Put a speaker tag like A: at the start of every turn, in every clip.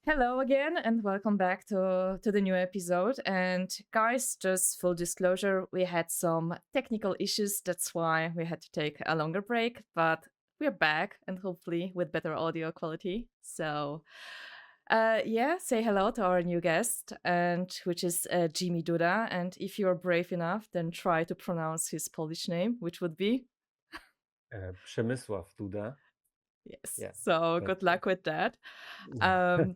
A: Hello again, and welcome back to the new episode. And guys, just full disclosure, we had some technical issues. That's why we had to take a longer break, but we're back and hopefully with better audio quality. So, say hello to our new guest, and which is Jimmy Duda. And if you're brave enough, then try to pronounce his Polish name, which would be
B: Przemysław Duda.
A: yes.
B: Yeah,
A: So
B: thank
A: good luck with that.
B: you.
A: Um,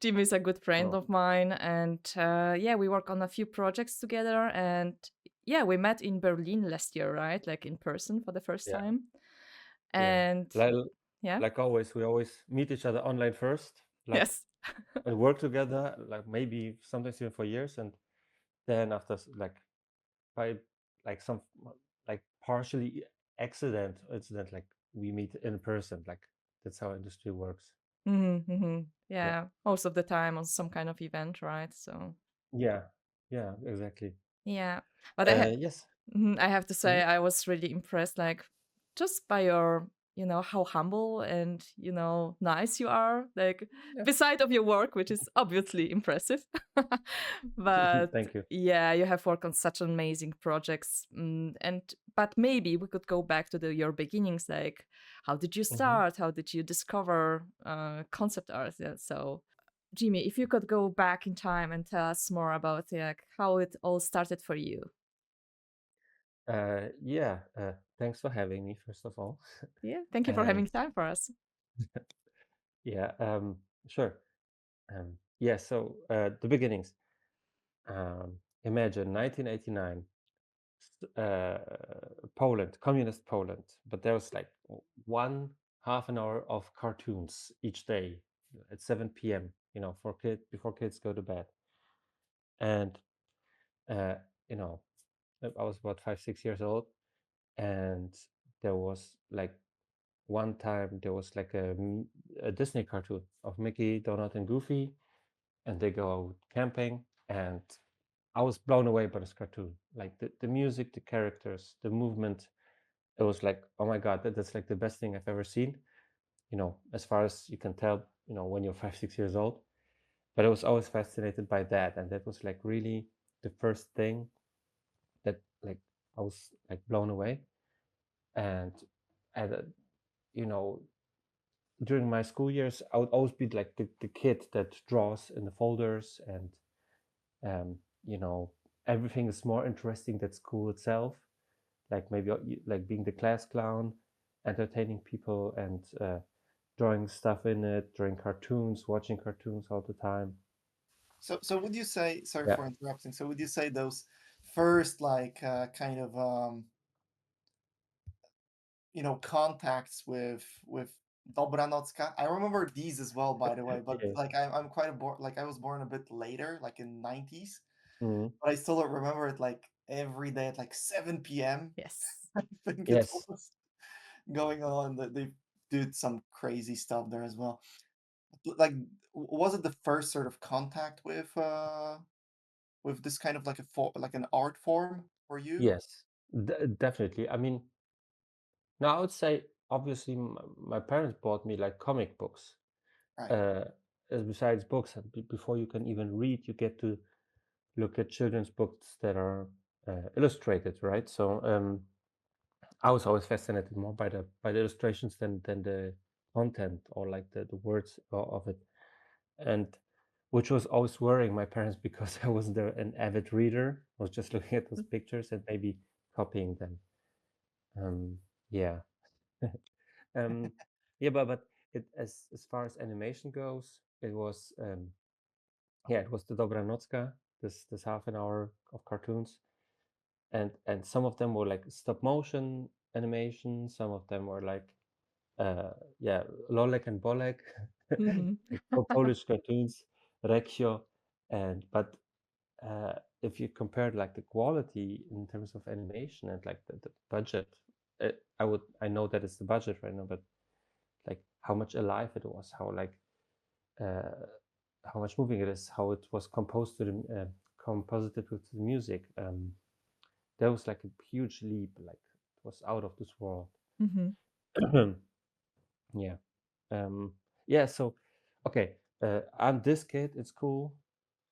A: Jimmy is a good friend
B: Oh,
A: of mine, and yeah, we work on a few projects together. And yeah, we met in Berlin last year, right? Like in person for the first
B: yeah,
A: time.
B: yeah.
A: And
B: Like,
A: yeah,
B: like always, we always meet each other online first, like
A: yes,
B: and work together, like maybe sometimes even for years, and then after like by like some like partially incident, like we meet in person. Like that's how industry works. Yeah,
A: yeah, most of the time on some kind of event, right? So
B: yeah, yeah, exactly.
A: yeah, but
B: Yes.
A: I have to
B: Mhm.
A: say I was really impressed, like just by your, how humble and nice you are. Like
B: Yeah.
A: beside of your work, which is obviously impressive, but
B: Thank you.
A: yeah, you have worked on such amazing projects. And but maybe we could go back to your beginnings. Like, how did you
B: Hmm.
A: start? How did you discover concept art? Yeah, so. Jimmy, if you could go back in time and tell us more about like how it all started for you.
B: Yeah. Thanks for having me, first of all.
A: Yeah, thank you for
B: And
A: having time for us.
B: yeah, sure. Yeah, so the beginnings. Imagine 1989, Poland, communist Poland, but there was like one half an hour of cartoons each day at 7 p.m., for before kids go to bed. And, uh, you know, I was about 5, 6 years old, and there was like one time there was like a Disney cartoon of Mickey, Donald, and Goofy, and they go out camping, and I was blown away by this cartoon. Like the music, the characters, the movement. It was like, oh my God, that's like the best thing I've ever seen, as far as you can tell, when you're 5, 6 years old. But I was always fascinated by that. And that was like really the first thing that like I was like blown away. And, and you know, during my school years, I would always be like the kid that draws in the folders, and um, you know, everything is more interesting than school itself. Like maybe like being the class clown, entertaining people, and drawing stuff in it, drawing cartoons, watching cartoons all the time.
C: So would you say, sorry
B: Yeah.
C: for interrupting, so would you say those first kind of contacts with Dobranocka? I remember these as well, by the way, but
B: Yeah.
C: like I'm quite a like I was born a bit later, like in 90s,
B: Mhm.
C: but I still don't remember it like every day at like 7 p.m.
A: Yes.
C: I think it
B: Yes.
C: was going on that they did some crazy stuff there as well. Like was it the first sort of contact with this kind of like like an art form for you?
B: Yes. Definitely. I mean, now I would say obviously my parents bought me like comic books.
C: Right.
B: Uh, besides books, before you can even read, you get to look at children's books that are illustrated, right? So I was always fascinated more by the illustrations than the content, or like the words of it, and which was always worrying my parents because I wasn't an avid reader. I was just looking at those pictures and maybe copying them. Um, yeah, um, yeah, but it as far as animation goes, it was it was the Dobra Nocka, this half an hour of cartoons, and some of them were like stop motion animation, some of them were like uh yeah, Lolek and Bolek,
A: Mhm.
B: like Polish cartoons, Rekio, and but uh if you compared like the quality in terms of animation and like the budget, I know that it's the budget right now, but like how much alive it was, uh how much moving it is, how it was composed to the composited with the music. That was like a huge leap, like it was out of this world.
A: Mhm.
B: Yeah. Um, yeah. So, okay. I'm this kid. It's cool.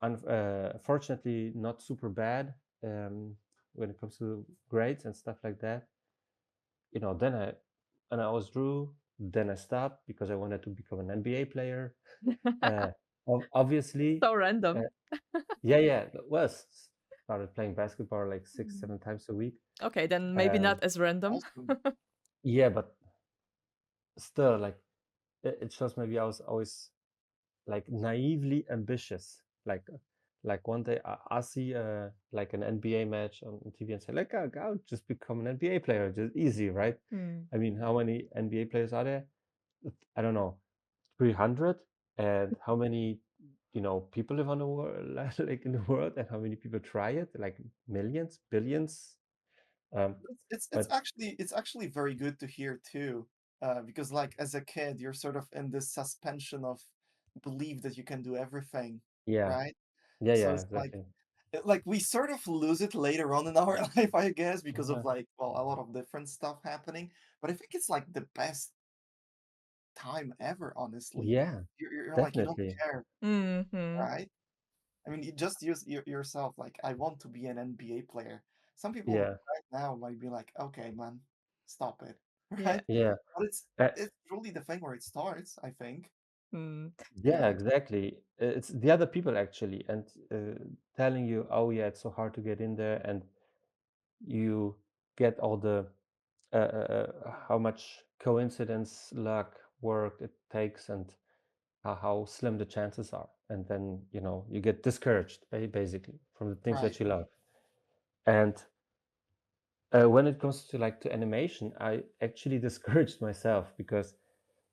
B: Fortunately, not super bad when it comes to grades and stuff like that. Then I always drew. Then I stopped because I wanted to become an NBA player. Uh, obviously,
A: So random.
B: yeah. Well, started playing basketball like 6-7 times a week.
A: Okay, then maybe not
B: Um,
A: as random.
C: Awesome.
B: yeah, but still, like it shows maybe I was always like naively ambitious. Like one day I see like an NBA match on TV and say like I'll just become an NBA player, just easy, right?
A: Hmm.
B: I mean, how many NBA players are there? I don't know, 300. And how many people live on the world, like in the world, and how many people try it? Like millions, billions.
C: It's
B: But
C: actually very good to hear too, because like as a kid, you're sort of in this suspension of belief that you can do everything,
B: yeah,
C: right? So
B: yeah,
C: it's
B: exactly.
C: like we sort of lose it later on in our life, I guess, because
B: Uh,
C: of like well a lot of different stuff happening. But I think it's like the best time ever, honestly.
B: yeah,
C: You're like you don't
B: definitely.
C: care,
A: Hmm.
C: right? I mean, you just use yourself. Like, I want to be an NBA player. Some people
B: Yeah,
C: right now might be like, "Okay, man, stop it,"
A: Yeah.
C: right?
B: yeah.
C: But it's
B: Uh,
C: it's really the thing where it starts, I think,
A: Hmm.
B: Yeah,
C: right?
B: exactly. It's the other people actually, and telling you, oh yeah, it's so hard to get in there, and you get all the how much coincidence, luck, work it takes, and how slim the chances are, and then you get discouraged basically from the things
C: Right.
B: that you love. And when it comes to like to animation, I actually discouraged myself because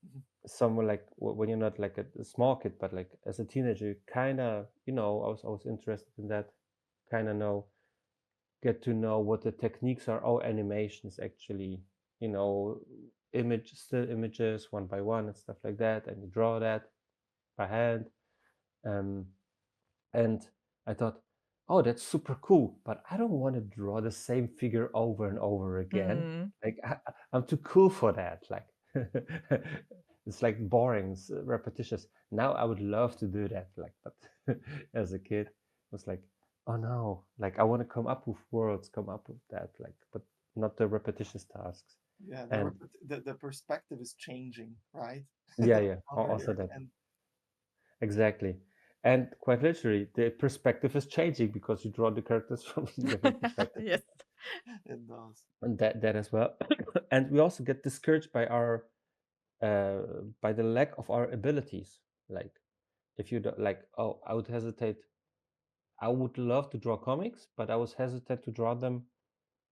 C: Mhm.
B: someone like when you're not like a small kid, but like as a teenager, you kind of I was interested in that, kind of get to know what the techniques are. Oh, animations actually, you know still images one by one and stuff like that, and you draw that by hand. um and I thought, oh, that's super cool, but I don't want to draw the same figure over and over again.
A: Hmm.
B: Like I'm too cool for that. Like it's like boring, repetitious. Now I would love to do that. Like, but as a kid, it was like, oh no, like I want to come up with worlds, come up with that. Like, but not the repetitious tasks.
C: Yeah,
B: And
C: the perspective is changing, right?
B: yeah, yeah,
C: Now you're
B: also
C: a
B: that.
C: kid.
B: Exactly. And quite literally, the perspective is changing because you draw the characters from different perspectives.
A: Yes.
C: It does.
B: And that as well. And we also get discouraged by our by the lack of our abilities. Like if you don't like, oh, I would hesitate. I would love to draw comics, but I was hesitant to draw them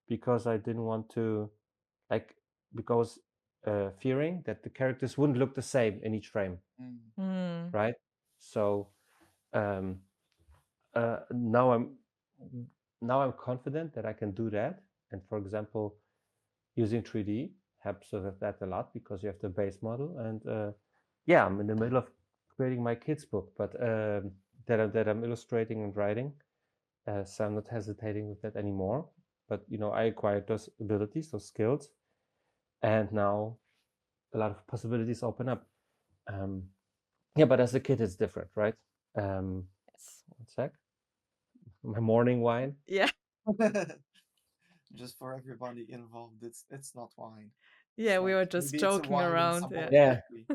B: because I didn't want to, like, because fearing that the characters wouldn't look the same in each frame,
C: Mm.
A: Hmm.
B: right? So um, uh, now I'm now I'm confident that I can do that. And for example, using 3D helps with that a lot because you have the base model. And yeah, I'm in the middle of creating my kids' book, but that I'm illustrating and writing. So I'm not hesitating with that anymore. But I acquired those abilities, those skills, and now a lot of possibilities open up. Um, yeah, but as a kid, it's different, right?
A: Yes.
B: One sec. My morning wine.
A: Yeah.
C: Just for everybody involved, it's not wine.
A: Yeah,
C: It's
A: we
C: like
A: were just
C: maybe it's a
A: joking
C: wine in
A: around.
C: some
A: Yeah.
C: other
B: Yeah,
C: country.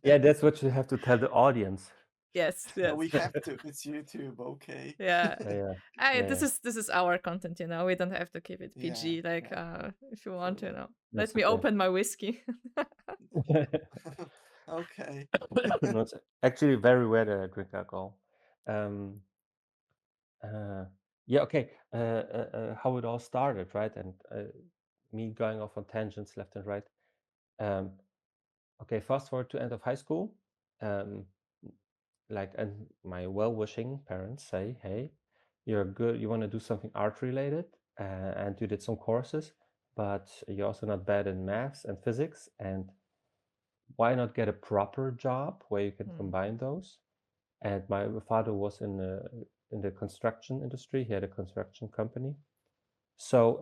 B: yeah, that's what you have to tell the audience.
A: Yes.
C: No,
A: Yes.
C: we have to. It's YouTube, okay?
A: Yeah.
B: Yeah,
A: This
B: yeah,
A: is our content, We don't have to keep it
C: Yeah,
A: PG. Like,
C: yeah,
A: if you want to,
C: totally.
A: Let
B: that's
A: me
B: okay.
A: open my whiskey.
C: Okay.
B: No, it's actually very rare that I drink alcohol. Um, uh, yeah, okay. How it all started, right? And me going off on tangents left and right. Um, okay, fast forward to end of high school. Um, and my well-wishing parents say, "Hey, you're good. You want to do something art related, and you did some courses, but you're also not bad in maths and physics. And why not get a proper job where you can
A: Hmm.
B: combine those?" And my father was in the construction industry. He had a construction company. So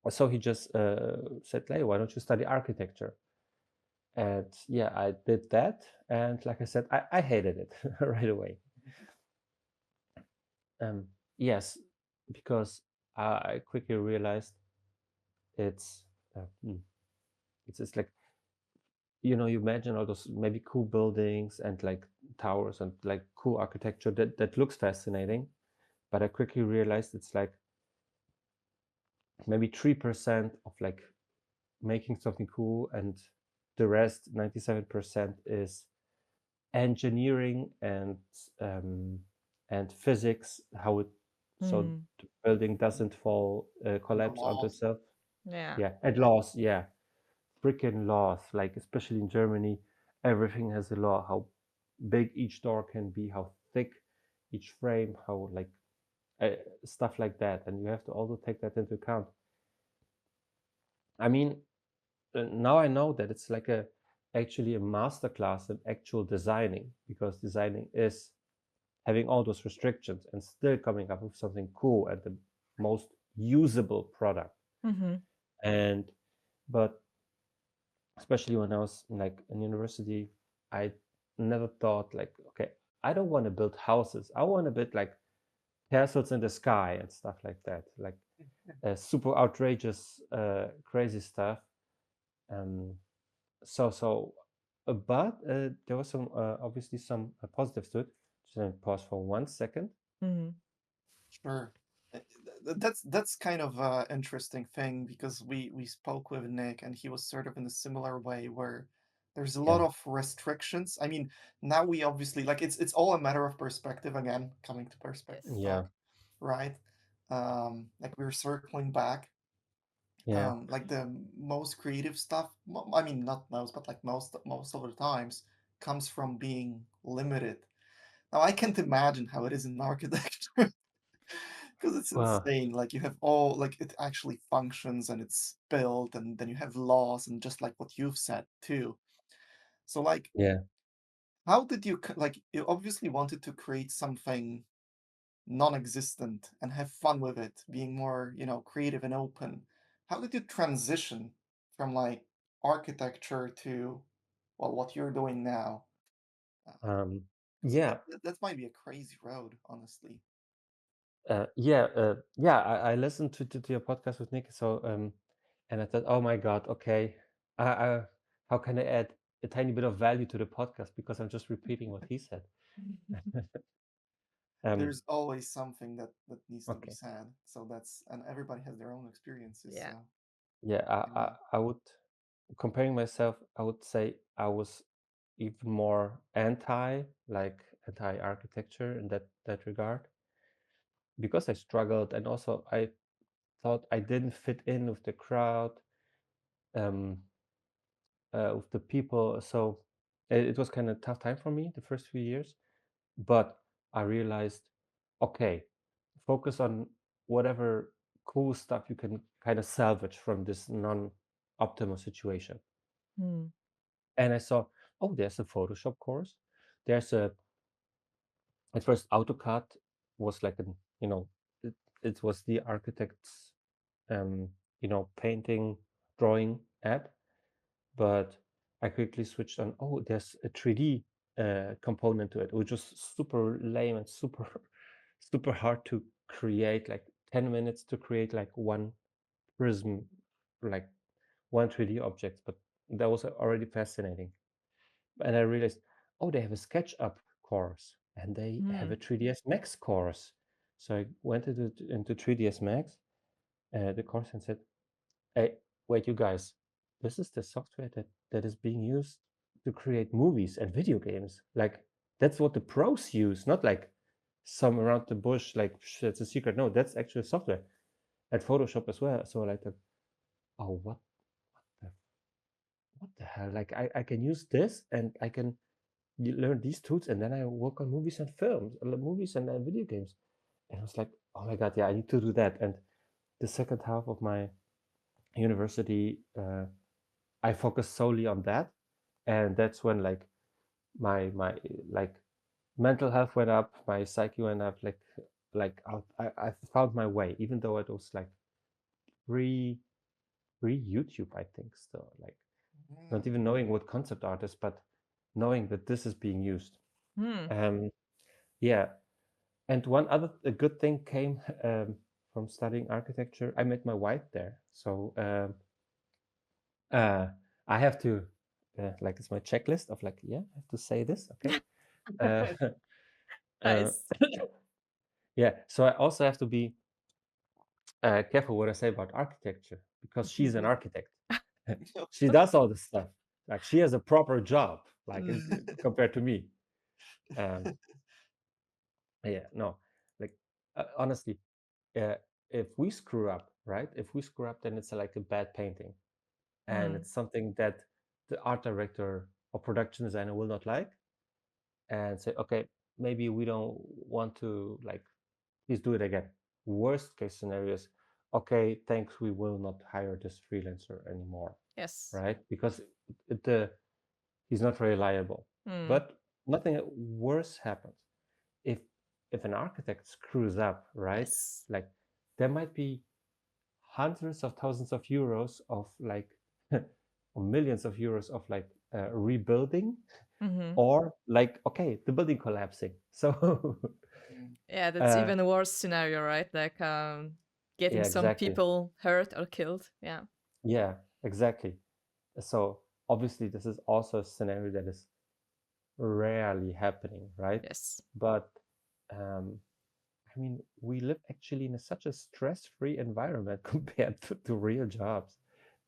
B: so he just said, "Hey, why don't you study architecture?" And yeah, I did that, and like I said, I hated it right away. Um, yes, because I quickly realized it's uh, hmm, it's like, you imagine all those maybe cool buildings and like towers and like cool architecture that looks fascinating, but I quickly realized it's like maybe 3% of like making something cool, and the rest 97% is engineering um, and physics, how it so
A: Hmm.
B: the building doesn't fall
C: The
B: collapse onto
C: laws.
B: itself.
A: Yeah.
B: Yeah, and laws. Yeah, freaking laws. Like especially in Germany, everything has a law. How big each door can be, how thick each frame, how like uh, stuff like that, and you have to also take that into account. I mean, now I know that it's like a actually a master class in actual designing, because designing is having all those restrictions and still coming up with something cool and the most usable product.
A: Mm-hmm.
B: And but especially when I was like in university, I never thought like, okay, I don't want to build houses. I want to build like castles in the sky and stuff like that, like super outrageous, crazy stuff. Um, but there was some obviously some positives to it. Just let me pause for 1 second.
A: Mm-hmm.
C: Sure. That's kind of a interesting thing because we spoke with Nick and he was sort of in a similar way where there's a lot
B: Yeah,
C: of restrictions. I mean, now we obviously like it's all a matter of perspective again, coming to perspective
A: Yes.
B: yeah,
C: talk, right? Like we're circling back.
B: yeah.
C: Like the most creative stuff, I mean not most, but like most of the times comes from being limited. Now I can't imagine how it is in architecture. Because it's
B: Well,
C: insane. Like you have all like it actually functions and it's built, and then you have laws and just like what you've said too. So like,
B: yeah.
C: how did you like? You obviously wanted to create something non-existent and have fun with it, being more creative and open. How did you transition from like architecture to well what you're doing now?
B: Um,
C: Because
B: yeah,
C: that might be a crazy road, honestly.
B: yeah. I listened to your podcast with Nick, so and I thought, oh my God, okay, how can I add a tiny bit of value to the podcast, because I'm just repeating what he said. um,
C: There's always something that needs to be
B: okay,
C: said. So that's and everybody has their own experiences.
A: Yeah.
C: So
B: yeah,
C: anyway,
B: I would, comparing myself, I would say I was even more anti architecture in that regard, because I struggled, and also I thought I didn't fit in with the crowd, um, with the people. So it was kind of tough time for me the first few years. But I realized, okay, focus on whatever cool stuff you can kind of salvage from this non-optimal situation.
A: Hmm.
B: And I saw, oh, there's a Photoshop course. There's a At first AutoCAD was like an, it, it was the architect's um, painting, drawing app. But I quickly switched on, oh, there's a 3D component to it, which was super lame and super super hard to create, like 10 minutes to create like one prism, like one 3D object. But that was already fascinating. And I realized, oh, they have a SketchUp course and they have
A: Hmm.
B: a 3ds Max course. So I went into 3ds Max, the course, and said, hey, wait, you guys, this is the software that is being used to create movies and video games. Like, that's what the pros use, not like some around the bush, like it's a secret. No, that's actual software, and Photoshop as well. So like, oh, the, what the hell? Like, I can use this, and I can learn these tools, and then I work on movies and films, movies and video games. And I was like, oh my God, yeah, I need to do that. And the second half of my university, I focused solely on that, and that's when like my like mental health went up, my psyche went up, I found my way, even though it was like free free YouTube, I think, still, like not
C: Mm.
B: even knowing what concept art is, but knowing that this is being used.
A: Hmm.
B: Yeah, and one other a good thing came from studying architecture. I met my wife there, so uh, I have to like it's my checklist of like, yeah, I have to say this, okay. uh, uh,
A: Nice.
B: yeah, so I also have to be careful what I say about architecture because she's an architect. She does all this stuff. Like she has a proper job, like
A: Mm.
B: compared to me. Um, yeah, no, like honestly, uh, if we screw up, right? If we screw up, then it's like a bad painting, and
A: Mm.
B: it's something that the art director or production designer will not like, and say, okay, maybe we don't want to like, please do it again. Worst case scenario is, okay, thanks, we will not hire this freelancer anymore,
A: Yes.
B: right? Because the he's not reliable.
A: Mm.
B: But nothing worse happens if if an architect screws up, right?
A: Yes.
B: Like there might be hundreds of thousands of euros of like or millions of euros of like rebuilding,
A: Mm-hmm.
B: or like okay, the building collapsing. So
C: Mm.
A: Yeah, that's
B: uh
A: even a worse scenario, right? Like getting
B: yeah,
A: some
B: exactly.
A: people hurt or killed. Yeah.
B: Yeah, exactly. So obviously this is also a scenario that is rarely happening, right?
A: Yes.
B: But um I mean, we live actually in such a stress-free environment compared to real jobs.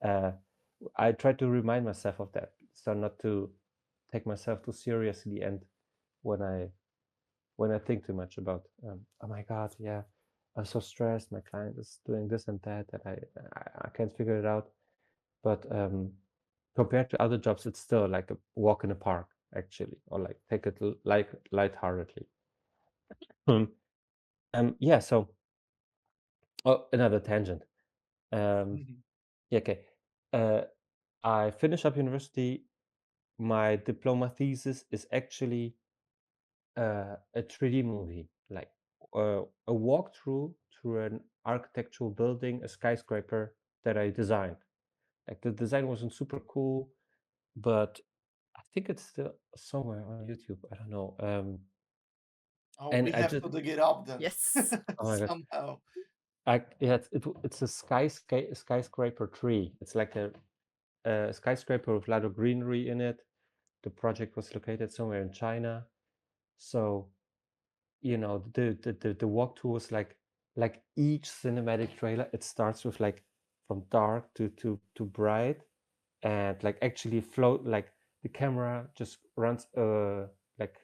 B: Uh, I try to remind myself of that, so not to take myself too seriously. And when I think too much about, oh my God, yeah, I'm so stressed. My client is doing this and that, and I can't figure it out. But compared to other jobs, it's still like a walk in the park, actually, or like take it like lightheartedly. Yeah. So, oh, another tangent. Um,
C: Mhm.
B: yeah, okay. Uh, I finished up university. My diploma thesis is actually a 3D movie, like a walkthrough through an architectural building, a skyscraper that I designed. Like the design wasn't super cool, but I think it's still somewhere on YouTube. I don't know.
C: Oh,
B: And
C: we
B: I
C: have
B: just,
C: to dig it up then
A: Yes.
B: oh my God,
C: somehow.
B: yeah, it's a skyscraper tree. It's like a skyscraper with a lot of greenery in it. The project was located somewhere in China. So, you know, the walkthrough was like each cinematic trailer, it starts with like from dark to bright, and like actually float, like the camera just runs like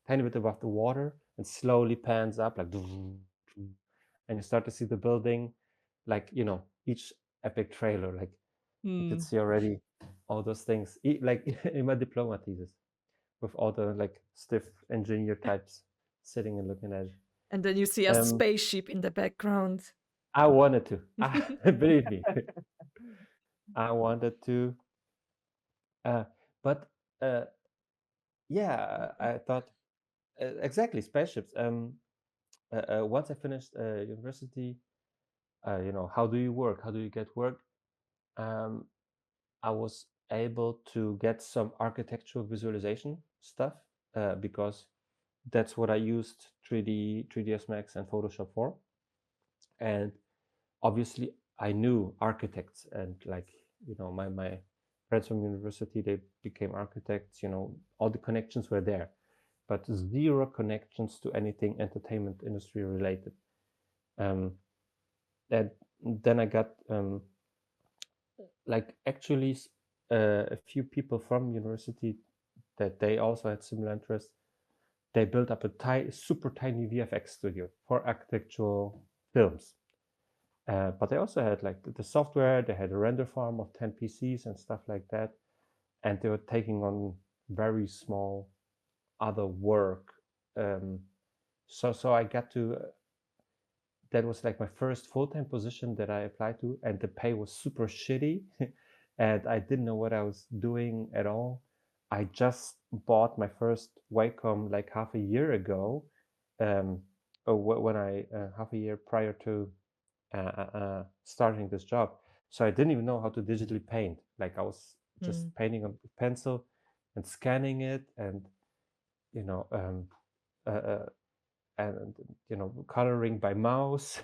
B: tiny bit above the water and slowly pans up like and you start to see the building, like, you know, each epic trailer, like you could
A: Hmm.
B: see already all those things, like in my diploma thesis, with all the like stiff engineer types sitting and looking at it.
A: And then you see a
B: Um,
A: spaceship in the background.
B: I wanted to. Believe me, I wanted to. Uh, but uh, yeah, I thought exactly spaceships. Once I finished university, you know, how do you work? How do you get work? Um, I was able to get some architectural visualization stuff because that's what I used 3ds Max and Photoshop for. And obviously I knew architects, and like, you know, my friends from university, they became architects, you know, all the connections were there, but zero connections to anything entertainment industry related. Um, and then I got like actually a few people from university that they also had similar interests. They built up a super tiny VFX studio for architectural films. But they also had like the software, they had a render farm of 10 PCs and stuff like that. And they were taking on very small other work. Um, so I got to, that was like my first full-time position that I applied to, and the pay was super shitty. And I didn't know what I was doing at all. I just bought my first Wacom like half a year ago, um, when I half a year prior to starting this job. So I didn't even know how to digitally paint. Like I was just
A: Mm.
B: painting on pencil and scanning it, and you know, uh, uh, and coloring by mouse,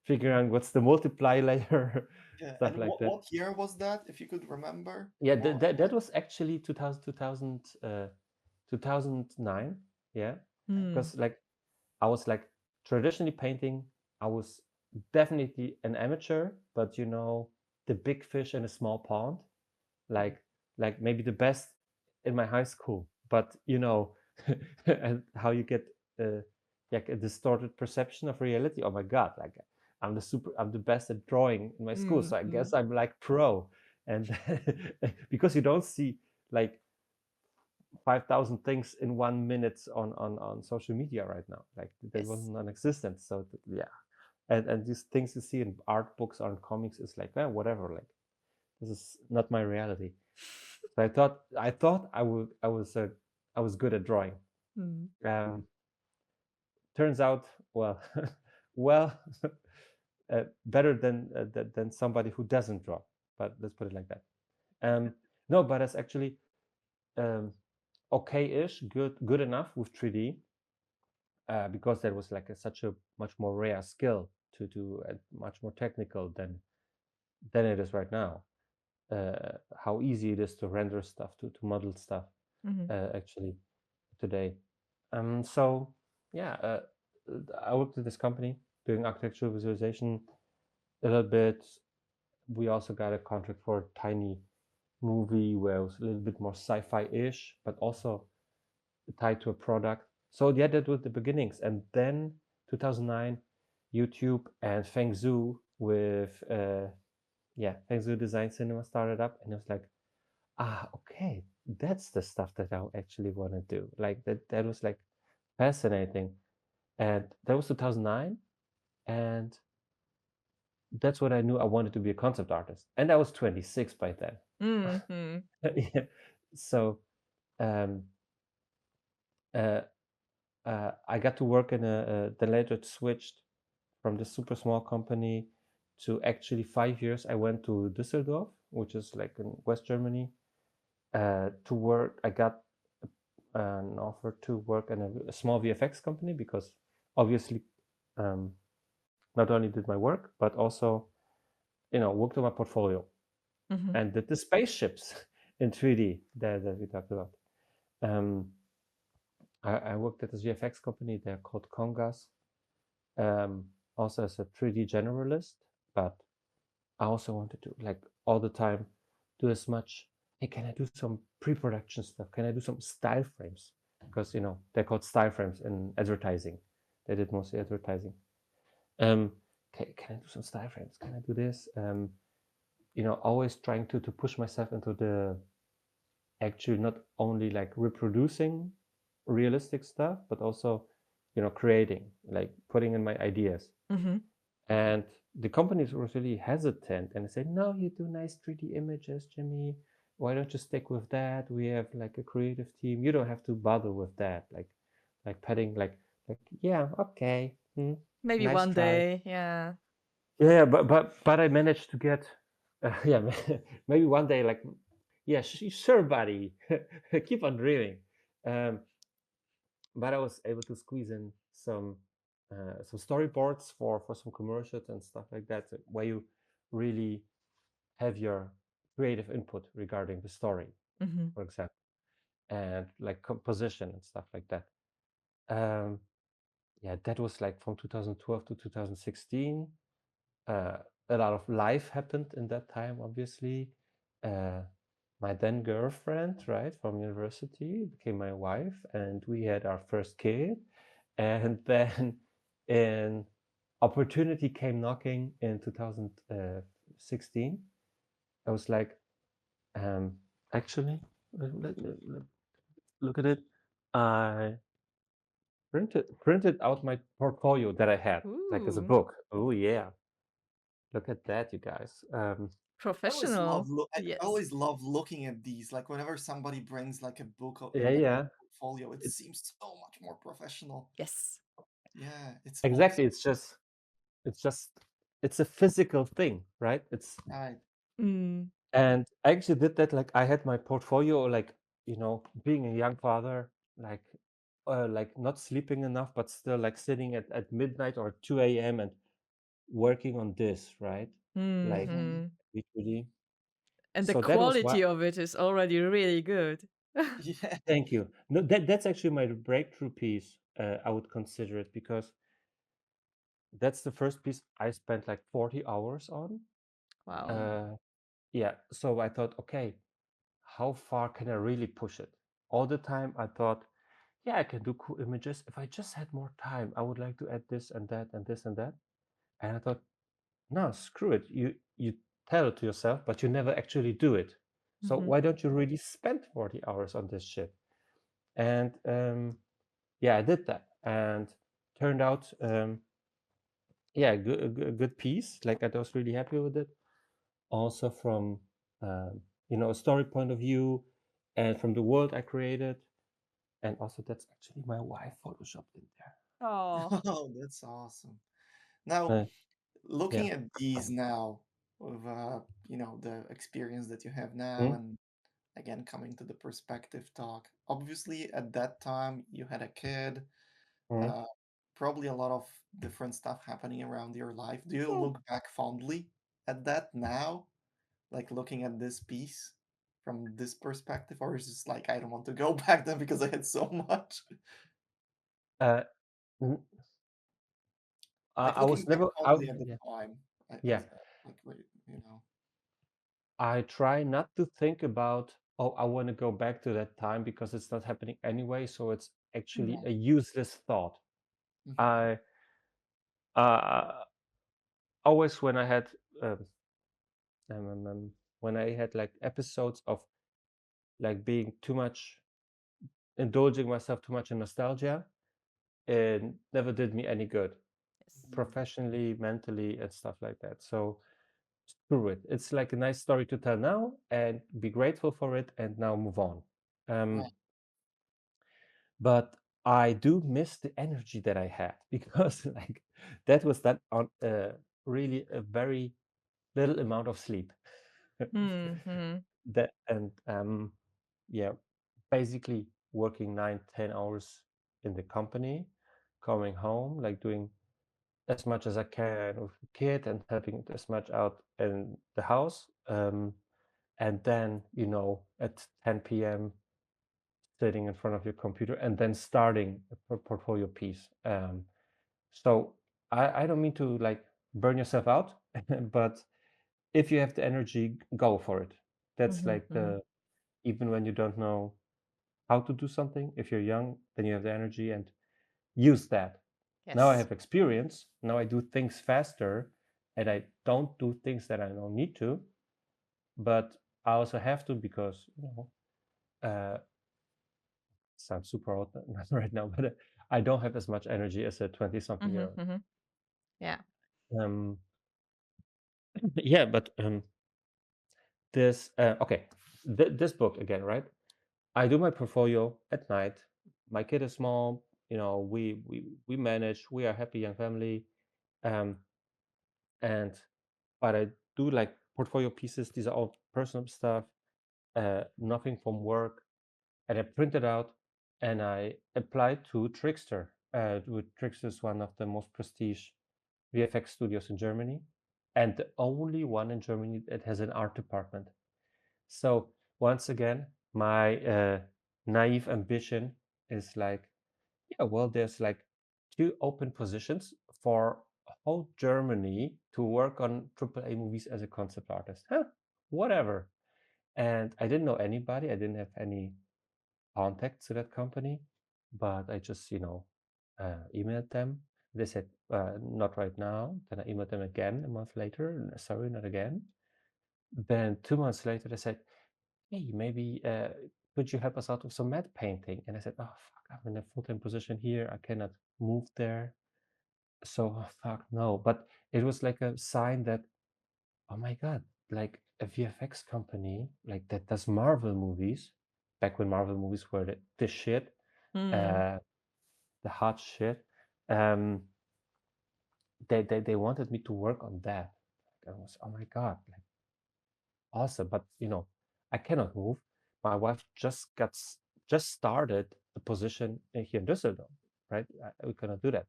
B: figuring out what's the multiply layer,
C: Yeah.
B: stuff
C: And
B: like that.
C: what year was that, if you could remember?
B: Yeah,
C: Or
B: that was actually 2009. Yeah,
A: Mm.
B: because like I was like traditionally painting. I was definitely an amateur, but the big fish in a small pond, like maybe the best in my high school. But and how you get like a distorted perception of reality. Oh my God! Like I'm the best at drawing in my school, so I
A: Mm.
B: guess I'm like pro. And because you don't see like 5,000 things in 1 minute on social media right now. Like that was
A: Yes.
B: non-existent. So yeah, and these things you see in art books or in comics is like, whatever. Like this is not my reality. So I thought I was good at drawing.
A: Mm.
B: Turns out, well, well, better than somebody who doesn't draw. But let's put it like that. No, but it's actually um, okay-ish, good enough with 3D. Because that was like such a much more rare skill to do, much more technical than it is right now. How easy it is to render stuff, to model stuff,
A: Mhm.
B: actually today. So yeah, I worked at this company doing architectural visualization a little bit. We also got a contract for a tiny movie where it was a little bit more sci-fi-ish, but also tied to a product. So yeah, that was the beginnings. And then 2009, YouTube and Feng Zhu with Feng Zhu Design Cinema started up, and it was like, okay, that's the stuff that I actually want to do. Like that was like fascinating. And that was 2009, and that's what I knew I wanted to be a concept artist. And I was 26 by then.
A: Mhm.
B: Yeah. So um, uh, I got to work in then later it switched from this super small company to actually 5 years. I went to Düsseldorf, which is like in West Germany, to work. I got an offer to work in a small VFX company because obviously, not only did my work, but also, worked on my portfolio
A: Mhm.
B: and did the spaceships in 3D that we talked about. I worked at this VFX company. They're called Congas. Also as a 3D generalist, but I also wanted to like all the time do as much. Hey, can I do some pre-production stuff? Can I do some style frames? Because they're called style frames in advertising. They did mostly advertising. Can I do some style frames? Can I do this? Always trying to push myself into the actually not only like reproducing realistic stuff, but also creating, like putting in my ideas.
A: Mhm.
B: And the companies were really hesitant, and they said, no, you do nice 3D images, Jimmy. Why don't you stick with that? We have like a creative team. You don't have to bother with that. Like petting, like yeah, okay,
A: Maybe
B: nice
A: one
B: try.
A: day. Yeah.
B: Yeah, but I managed to get yeah, maybe one day, like, yeah, sure, buddy, keep on dreaming. Um, but I was able to squeeze in some storyboards for some commercials and stuff like that, where you really have your creative input regarding the story,
A: Mhm.
B: for example, and like composition and stuff like that. Um, yeah, that was like from 2012 to 2016. Uh, a lot of life happened in that time, obviously. Uh, my then girlfriend, right, from university became my wife, and we had our first kid. And then an opportunity came knocking in 2016. I was like, actually, look at it. I printed out my portfolio that I had, like as a
A: Ooh.
B: book. Oh yeah, look at that, you guys.
A: Professional.
C: I
A: Yes.
C: always love looking at these. Like whenever somebody brings like a book
B: Yeah,
C: like a
B: yeah.
C: portfolio, it
B: It,
C: seems so much more professional.
A: Yes.
C: Yeah, it's
B: exactly.
C: awesome.
B: It's just, it's a physical thing, right? It's
C: Right.
A: Mm.
B: And I actually did that. Like I had my portfolio, like being a young father, like like not sleeping enough, but still like sitting at midnight or 2 a.m. and working on this, right? Like
C: Mhm.
A: Hmm.
B: literally.
A: And the
B: So that was why.
A: quality of it is already really good.
C: Yeah.
B: Thank you. No, that's actually my breakthrough piece. I would consider it because that's the first piece I spent like 40 hours on.
A: Wow.
C: Mm.
B: Uh, yeah. So I thought, okay, how far can I really push it? All the time I thought, yeah, I can do cool images. If I just had more time, I would like to add this and that and this and that. And I thought, no, screw it. You tell it to yourself, but you never actually do it. So
A: Hmm.
B: why don't you really spend 40 hours on this shit? And yeah, I did that, and turned out yeah, a good piece. Like I was really happy with it. Also from a story point of view, and from the world I created, and also that's actually my wife photoshopped in
A: Oh.
C: Oh, that's awesome. Now,
B: there. Yeah.
C: looking at these now, with the experience that you have now,
B: Mm,
C: and again coming to the perspective talk, obviously at that time you had a kid,
B: mm.
C: uh, probably a lot of different stuff happening around your life. Do you
B: Mm.
C: look back fondly at that now, like looking at this piece from this perspective, or is it like I don't want to go back then because I had so much?
B: Uh, mm,
C: Like
B: I
C: looking
B: was
C: back
B: never out.
C: fondly at the
B: Yeah,
C: time,
B: yeah.
C: as like you know.
B: I try not to think about, oh, I want to go back to that time because it's not happening anyway. So it's actually
C: Right.
B: a useless thought.
C: Mhm.
B: I uh, always um, um, um, um, when I had like episodes of like being too much, indulging myself too much in nostalgia, it never did me any good,
A: Yes.
C: Mm.
B: professionally, mentally, and stuff like that. So screw it. It's like a nice story to tell now, and be grateful for it, and now move on. Um,
C: Right.
B: but I do miss the energy that I had because like that was that on really a very little amount of sleep.
A: Hmm.
B: That and yeah, basically working 9, 10 hours in the company, coming home, like doing as much as I can with the kid and helping as much out in the house. And then, at 10 p.m., sitting in front of your computer and then starting a portfolio piece. So I don't mean to like burn yourself out, but if you have the energy, go for it. That's
A: Hmm.
B: like
A: Hmm.
B: even when you don't know how to do something, if you're young, then you have the energy and use that. Now I
A: Yes.
B: have experience. Now I do things faster and I don't do things that I don't need to, but I also have to because, sounds super old right now, but I don't have as much energy as a 20 something
A: Hmm.
B: year old.
A: Hmm. Yeah.
B: Um, yeah, but okay, this book again, right? I do my portfolio at night. My kid is small. We manage. We are a happy young family. Um, and but I do like portfolio pieces. These are all personal stuff. Nothing from work. And I print it out and I applied to Trickster. Trickster is one of the most prestige VFX studios in Germany, and the only one in Germany that has an art department. So once again, my naive ambition is like, yeah, well, there's like two open positions for whole Germany to work on AAA movies as a concept artist. Huh, whatever. And I didn't know anybody. I didn't have any contacts to that company, but I just, emailed them. They said, not right now. Then I emailed them again a month later. Sorry, not again. Then 2 months later, they said, hey, maybe could you help us out with some matte painting? And I said, oh, fuck, I'm in a full-time position here. I cannot move there. So, oh, fuck, no. But it was like a sign that, oh my God, like a VFX company like that does Marvel movies, back when Marvel movies were the shit,
A: Mm.
B: uh, the hot shit. Um, they wanted me to work on that. I was, oh my God, like awesome, but I cannot move. My wife just started a position here in Düsseldorf, right? We cannot do that,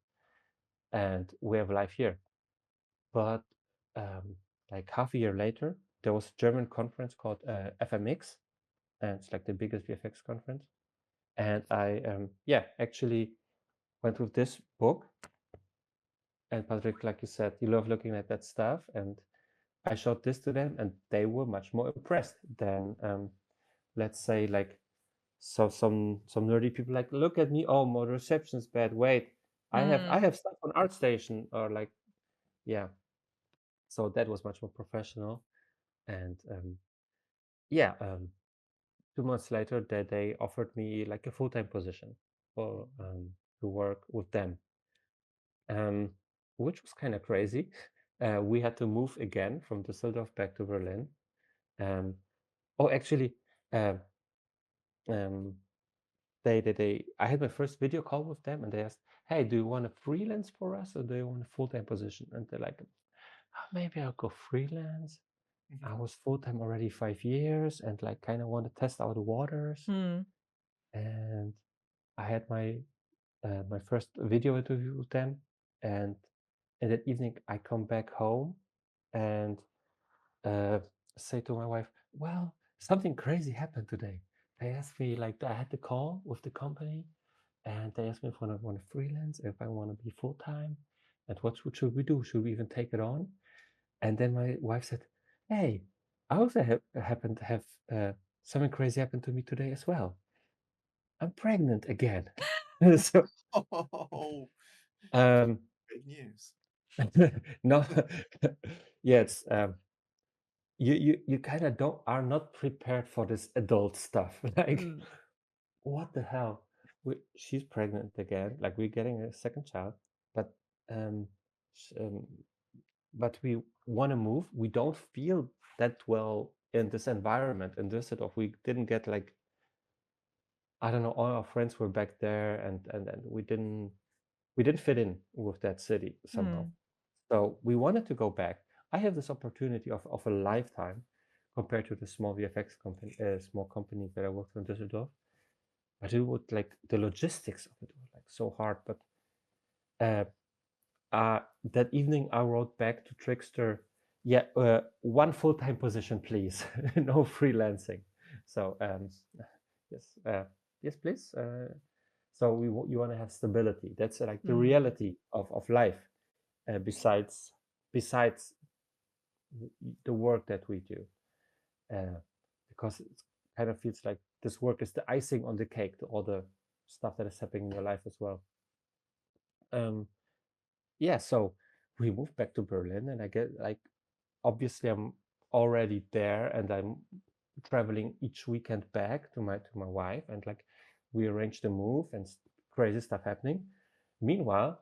B: and we have life here. But like half a year later, there was a German conference called FMX, and it's like the biggest VFX conference. And I actually went with this book. And Patrick, like you said, you love looking at that stuff, and I showed this to them, and they were much more impressed than let's say like some nerdy people like, look at me, oh, my reception's bad. Wait, I have stuff on ArtStation, or like, yeah. So that was much more professional, and 2 months later, they offered me like a full-time position for to work with them, which was kind of crazy. We had to move again from Düsseldorf back to Berlin. Oh, actually, um, um, I had my first video call with them, and they asked, "Hey, do you want to freelance for us, or do you want a full-time position?" And they're like, "Oh, maybe I'll go freelance." I was full-time already 5 years, and like kind of want to test out the waters. And I had my first video interview with them, and in that evening I come back home and say to my wife, "Well, something crazy happened today." They asked me, like, I had the call with the company, and they asked me if I want to freelance, if I want to be full-time, and what should we do? Should we even take it on? And then my wife said, "Hey, I also happen to have something crazy happen to me today as well. I'm pregnant again." So
C: Oh,
B: um
C: good news.
B: no, yeah, it's you kind of don't are not prepared for this adult stuff. Like, what the hell? She's pregnant again. Like, we're getting a second child, but um, sh- um but we want to move. We don't feel that well in this environment in Düsseldorf. We didn't get like, I don't know, all our friends were back there, and we didn't fit in with that city somehow. So we wanted to go back. I have this opportunity of a lifetime compared to the small VFX company, small company that I worked in Düsseldorf. But it would like the logistics of it were like so hard. But uh, that evening I wrote back to Trickster, yeah, one full-time position, please, no freelancing. So yes, yes, please. So you want to have stability. That's like the reality of life. Besides the work that we do, because it kind of feels like this work is the icing on the cake to all the stuff that is happening in your life as well. Yeah, so we moved back to Berlin, and I get like, obviously I'm already there, and I'm traveling each weekend back to my wife, and like we arranged the move, and crazy stuff happening. Meanwhile,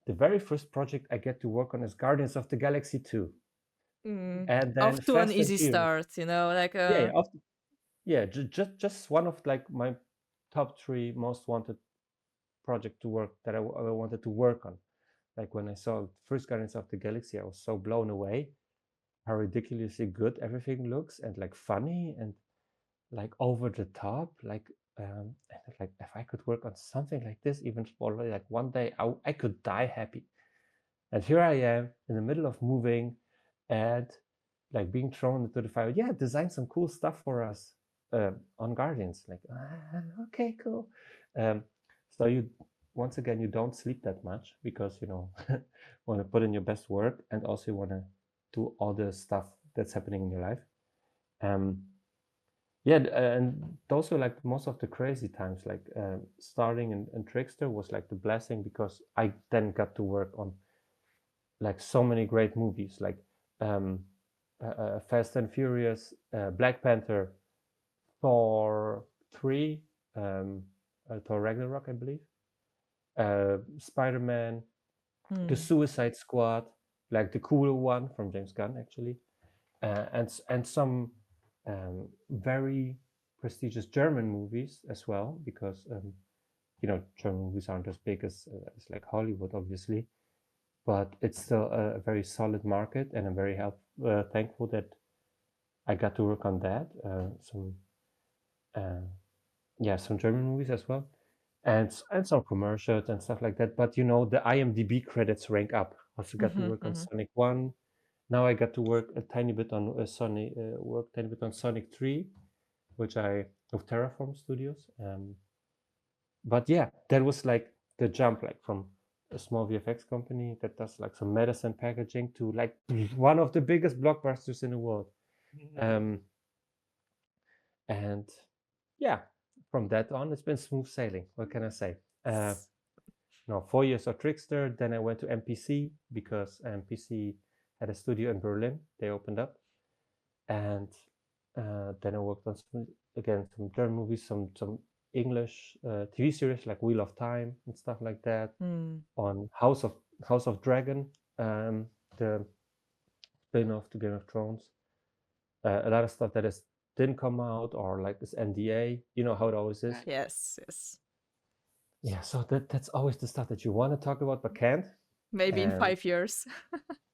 B: the very first project I get to work on is Guardians of the Galaxy 2. And then
A: Off to an
B: Fast and
A: easy
B: Furious.
A: start, like
B: Just one of like my top 3 most wanted project to work that I wanted to work on. Like, when I saw first Guardians of the Galaxy, I was so blown away how ridiculously good everything looks, and like funny, and like over the top. And like, if I could work on something like this even for like one day, I could die happy. And here I am in the middle of moving, and like being thrown into the fire. Yeah, design some cool stuff for us on Guardians. Like, okay, cool. So once again, you don't sleep that much because want to put in your best work, and also you want to do all the stuff that's happening in your life. Yeah, and those were like most of the crazy times. Like, starting in Trickster was like the blessing, because I then got to work on like so many great movies, like Fast and Furious, Black Panther, Thor 3, Thor Ragnarok, I believe, Spider-Man, the Suicide Squad, like the cool one from James Gunn, actually, and some very prestigious German movies as well, because German movies aren't as big as like Hollywood, obviously, but it's still a very solid market, and I'm very thankful that I got to work on that. Some German movies as well, and some commercials and stuff like that. But the IMDb credits rank up. Also got to work on Sonic 1. Now I got to work a tiny bit on Sonic 3, which I with Terraform Studios. But yeah, that was like the jump, like from a small VFX company that does like some medicine packaging to like one of the biggest blockbusters in the world. And yeah, from that on, it's been smooth sailing. What can I say? No, 4 years of Trickster. Then I went to MPC because MPC had a studio in Berlin. They opened up, and then I worked on some German movies, some English TV series like Wheel of Time and stuff like that. On House of Dragon, the spin-off to Game of Thrones. A lot of stuff that didn't come out or like this NDA. You know how it always is.
A: Yes.
B: Yeah, so that's always the stuff that you want to talk about but can't.
A: Maybe in 5 years.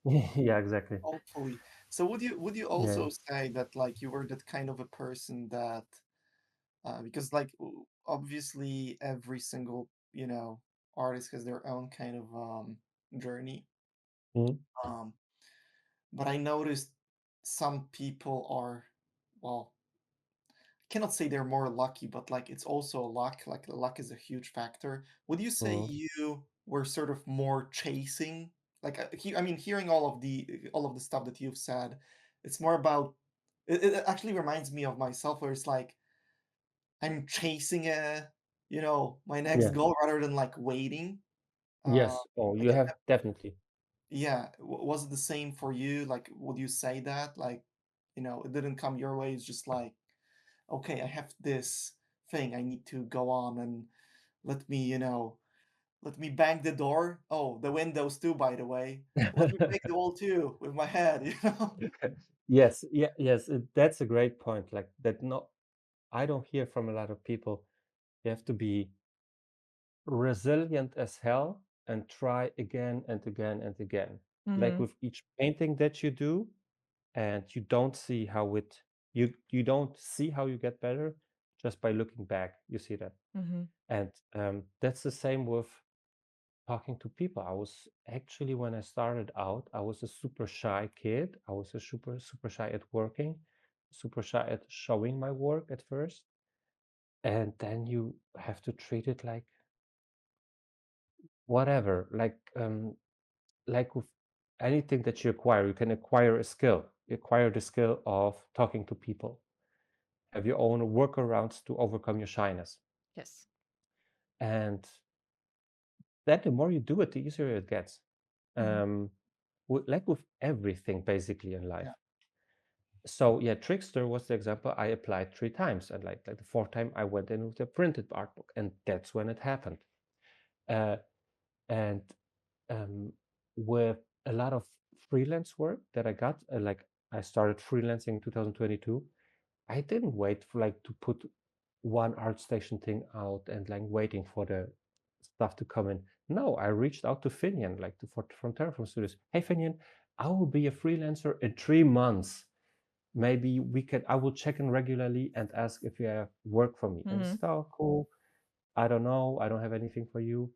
B: Yeah, exactly.
C: Hopefully. So would you also say that like you were that kind of a person that because like obviously every single artist has their own kind of journey. Um, but I noticed some people are, well, I cannot say they're more lucky, but like it's also a luck. Like luck is a huge factor. Would you say you were sort of more chasing? Like I mean, hearing all of the stuff that you've said, it's more about. It actually reminds me of myself, where it's like I'm chasing my next
B: Yeah.
C: goal rather than like waiting.
B: Yes. Oh, you
C: Like
B: have definitely.
C: yeah, was it the same for you? Like, would you say that? Like, it didn't come your way. It's just like, okay, I have this thing I need to go on and let me, let me bang the door. Oh, the windows too, by the way. Let me break the wall too with my head.
B: Yes. Yeah. Yes. That's a great point. Like that. No, I don't hear from a lot of people. You have to be resilient as hell and try again and again and again. Like with each painting that you do, and you don't see how you don't see how you get better just by looking back. You see that. And that's the same with talking to people. I was actually, when I started out, I was a super shy kid. I was a super shy at working, super shy at showing my work at first. And then you have to treat it like whatever, like with anything that you acquire, you can acquire a skill. You acquire the skill of talking to people. Have your own workarounds to overcome your shyness.
A: Yes.
B: And then the more you do it, the easier it gets. Like with everything basically in life.
C: Yeah.
B: So yeah, Trickster was the example. I applied 3 times, and like the fourth time I went in with a printed art book, and that's when it happened. And with a lot of freelance work that I got, like I started freelancing in 2022. I didn't wait for like to put one ArtStation thing out and like waiting for the stuff to come in. No, I reached out to Finian, like from Terraform Studios. Hey Finian, I will be a freelancer in 3 months. Maybe I will check in regularly and ask if you have work for me. And it's oh, cool. I don't know. I don't have anything for you.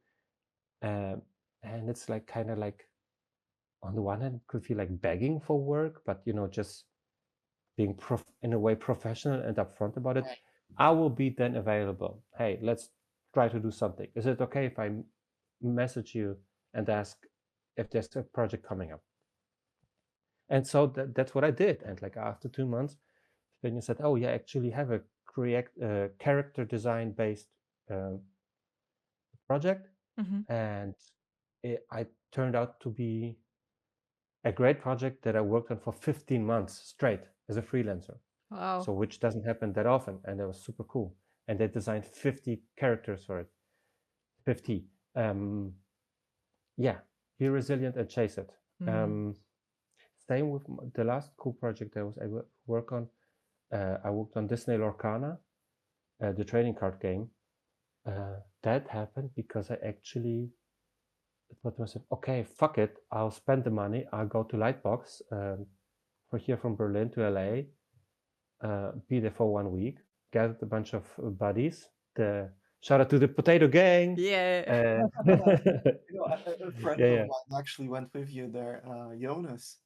B: And it's like kind of like on the one hand, could feel like begging for work, but just being in a way professional and upfront about it.
C: Right.
B: I will be then available. Hey, let's try to do something. Is it okay if I message you and ask if there's a project coming up? And so that's what I did. And like after 2 months, then you said, oh yeah, actually have a character design based project. And I turned out to be a great project that I worked on for 15 months straight as a freelancer.
A: Wow.
B: So which doesn't happen that often, and that was super cool. And they designed 50 characters for it. 50. Yeah, be resilient and chase it. Same with the last cool project I was able to work on. I worked on Disney Lorcana, the trading card game. That happened because I actually thought to myself, okay, fuck it, I'll spend the money. I'll go to Lightbox for here from Berlin to LA. be there for 1 week, gathered a bunch of buddies. The shout out to the Potato Gang.
A: Yeah.
C: A friend of
B: Yeah.
C: mine actually went with you there, Jonas.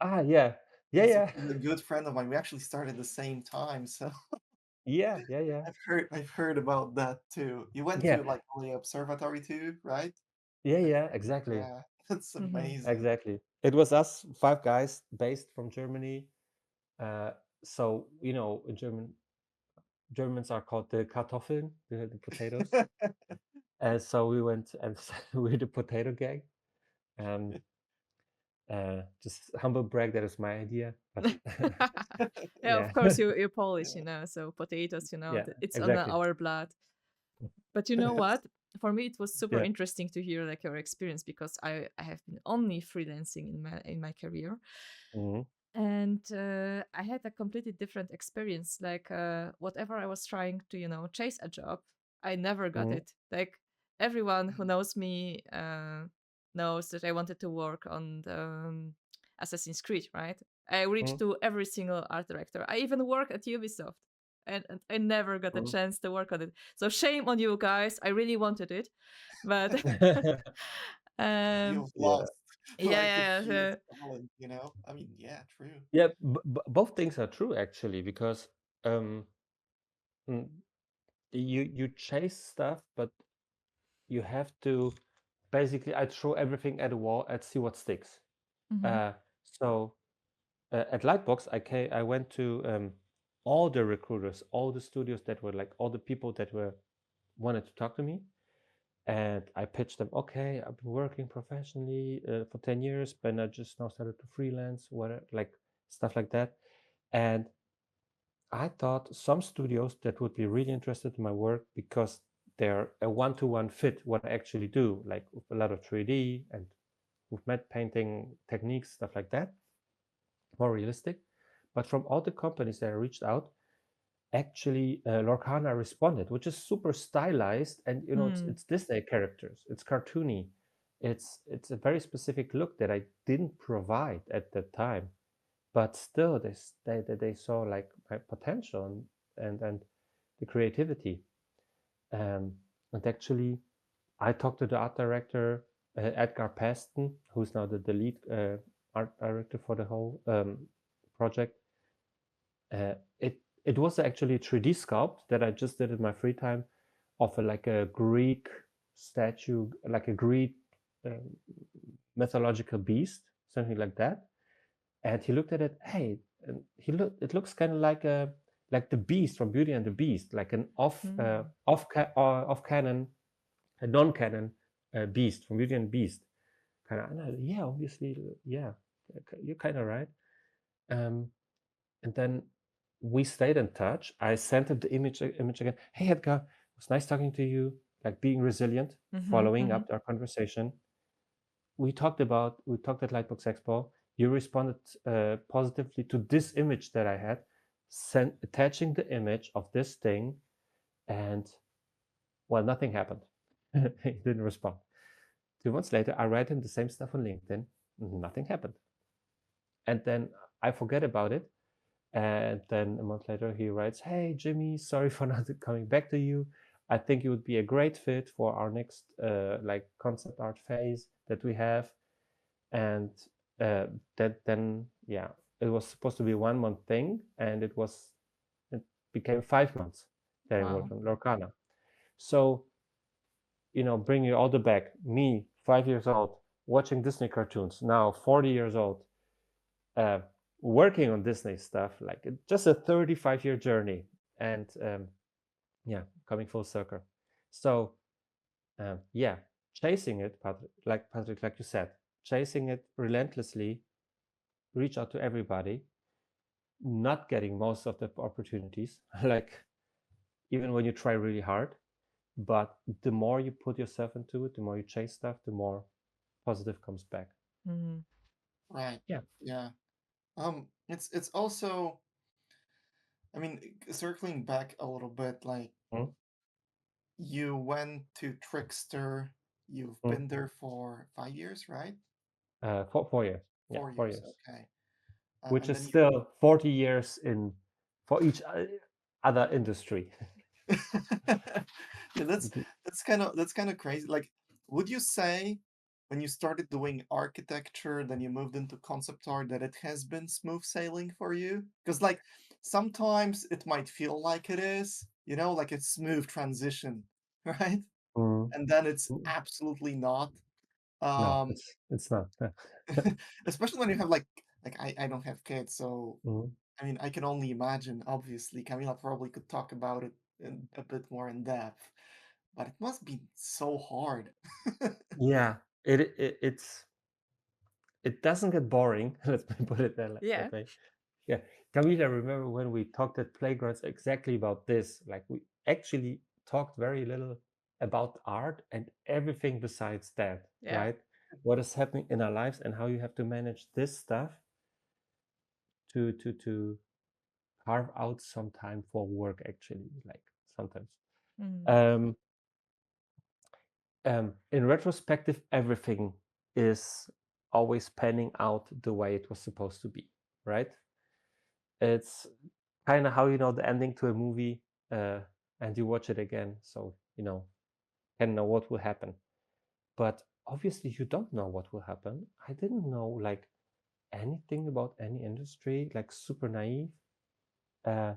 B: Ah, yeah.
C: He's
B: Yeah.
C: a good friend of mine. We actually started at the same time, so
B: Yeah.
C: I've heard about that too. You went
B: Yeah.
C: to like the observatory too, right?
B: Yeah. Exactly.
C: Yeah, that's
A: Hmm.
C: amazing.
B: Exactly. It was us 5 guys based from Germany. So in Germans are called the Kartoffeln, the potatoes. And so we went and we're the Potato Gang. Um, just humble brag, that is my idea, but
A: Yeah, of
B: yeah,
A: course you're Polish,
C: Yeah.
A: so potatoes,
B: yeah,
A: it's on
B: exactly.
A: our blood. But you know what? For me, it was super
B: Yeah.
A: interesting to hear like your experience because I have been only freelancing in my career,
B: Mhm.
A: and I had a completely different experience. Like whatever I was trying to chase a job, I never got
B: Mhm.
A: it. Like everyone who
C: Mm.
A: knows me knows that I wanted to work on the Assassin's Creed, right? I reached
B: Mhm.
A: to every single art director. I even work at Ubisoft, and I never got a
B: Mhm.
A: chance to work on it. So shame on you guys. I really wanted it, but um,
C: You've
B: Yeah.
C: lost
A: yeah,
C: like the
A: yeah, yeah.
C: purest talent. I mean, yeah, true.
B: Yeah, both things are true actually, because um, mm, you chase stuff, but you have to basically, I throw everything at a wall and see what sticks.
A: Mhm.
B: So at Lightbox, I went to all the recruiters, all the studios that were like all the people that were wanted to talk to me, and I pitched them. Okay, I've been working professionally for 10 years, but I just now started to freelance, whatever, like stuff like that. And I thought some studios that would be really interested in my work because they're a one-to-one fit what I actually do, like with a lot of 3D and with matte painting techniques, stuff like that, more realistic. But from all the companies that I reached out, actually Lorcana responded, which is super stylized, and
A: Mm.
B: it's Disney characters, it's cartoony, it's a very specific look that I didn't provide at that time, but still they saw like my potential and the creativity. um, and actually I talked to the art director, Edgar Paston, who's now the lead art director for the whole project. It was actually a 3D sculpt that I just did in my free time of like a Greek statue, like a Greek um, mythological beast, something like that. And he looked at it. Hey, and it looks kind of like the beast from Beauty and the Beast, like an
A: Mm.
B: off canon, a non canon beast from Beauty and the Beast. Kind of, yeah, obviously, yeah, you're kind of right. Um, and then we stayed in touch. I sent him the image again. Hey Edgar, it was nice talking to you. Like being resilient,
A: Mhm.
B: following
A: Mhm.
B: up our conversation. We talked at Lightbox Expo. You responded positively to this image that I had, attaching the image of this thing, and well, nothing happened. He didn't respond. 2 months later, I write him the same stuff on LinkedIn. Nothing happened, and then I forget about it. And then a month later, he writes, "Hey, Jimmy, sorry for not coming back to you. I think you would be a great fit for our next like concept art phase that we have." And that then, yeah, it was supposed to be 1 month thing, and it became 5 months that I worked
A: Wow.
B: on Lorcana. So bringing all the back, me, 5 years old, watching Disney cartoons, now 40 years old, uh, working on Disney stuff, like just a 35-year journey, and yeah, coming full circle. So yeah, chasing it, Patrick, like you said, chasing it relentlessly, reach out to everybody, not getting most of the opportunities, like even when you try really hard. But the more you put yourself into it, the more you chase stuff, the more positive comes back.
A: Mhm.
C: Right.
B: Yeah.
C: Yeah. It's also, I mean, circling back a little bit, like
B: Mm,
C: you went to Trickster, you've
B: mm.
C: been there for 5 years, right?
B: 4 years. Yeah,
C: Four
B: four
C: years,
B: years.
C: okay.
B: Which
C: And
B: is
C: then you,
B: still 40 years in for each other industry.
C: Yeah, that's kind of crazy. Like, would you say when you started doing architecture, then you moved into concept art, that it has been smooth sailing for you? Because like sometimes it might feel like it is, like a smooth transition, right?
B: Mm,
C: And then it's
B: mm,
C: absolutely not.
B: no,
C: Um,
B: it's not.
C: especially when you have like I don't have kids, so
B: Mm.
C: I mean I can only imagine. Obviously, Camila probably could talk about it in a bit more in depth, but it must be so hard.
B: Yeah, it doesn't get boring. Let's put it
A: Yeah.
B: that way. Yeah, Camila, remember when we talked at playgrounds exactly about this? Like we actually talked very little about art and everything besides that,
A: Yeah.
B: right? What is happening in our lives and how you have to manage this stuff to carve out some time for work actually, like sometimes.
A: Mm.
B: Um, in retrospective, everything is always panning out the way it was supposed to be, right? It's kind of how you know the ending to a movie, uh, and you watch it again, so can know what will happen. But obviously, you don't know what will happen. I didn't know like anything about any industry, like super naive. Uh,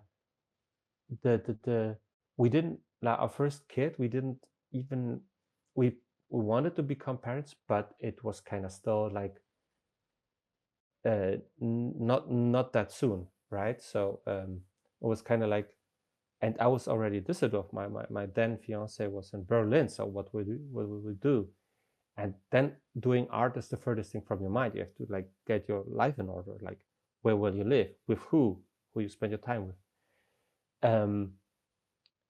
B: the we didn't like our first kid. We didn't even we we wanted to become parents, but it was kind of still like not that soon, right? So it was kind of like, and I was already Düsseldorf. My then fiance was in Berlin. So what we would do? And then doing art is the furthest thing from your mind. You have to like get your life in order. Like, where will you live? With who you spend your time with? Um,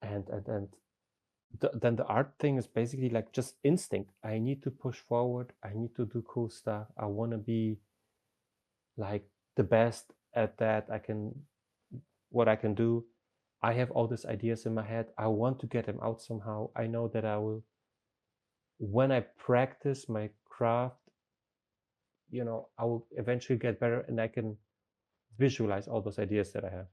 B: and then the art thing is basically like just instinct. I need to push forward. I need to do cool stuff. I want to be like the best at that. What I can do. I have all these ideas in my head. I want to get them out somehow. I know that I will, when I practice my craft, I will eventually get better and I can visualize all those ideas that I have.